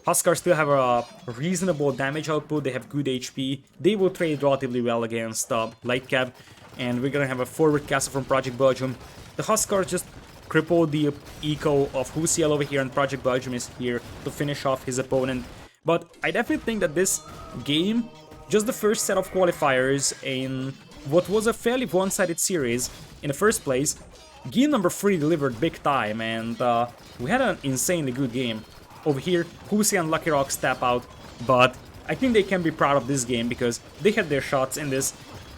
Huskars still have a reasonable damage output, they have good HP, they will trade relatively well against Light Cav, and we're gonna have a forward castle from Project Belgium. The Huskars just crippled the eco of WhoCL over here, and Project Belgium is here to finish off his opponent. But I definitely think that this game, just the first set of qualifiers in what was a fairly one-sided series in the first place, game number 3 delivered big time, and we had an insanely good game. Over here, WhoCL and Lucky Rocks tap out, but I think they can be proud of this game because they had their shots in this,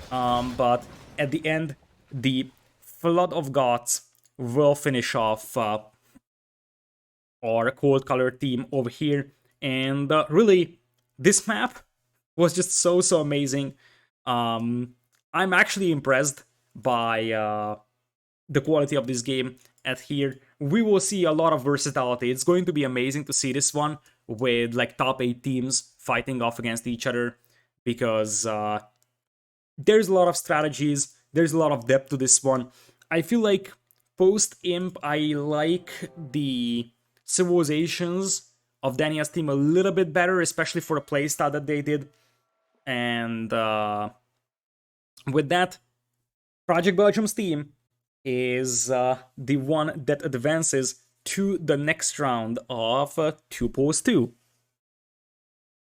but at the end, the Flood of Gods will finish off our cold color team over here. And really, this map was just so amazing. I'm actually impressed by the quality of this game. At here, we will see a lot of versatility. It's going to be amazing to see this one with like top 8 teams fighting off against each other, because there's a lot of strategies, there's a lot of depth to this one. I feel like post-Imp, I like the civilizations of Daniel's team a little bit better, especially for the playstyle that they did. And with that, Project Belgium's team is the one that advances to the next round of 2 Pools 2.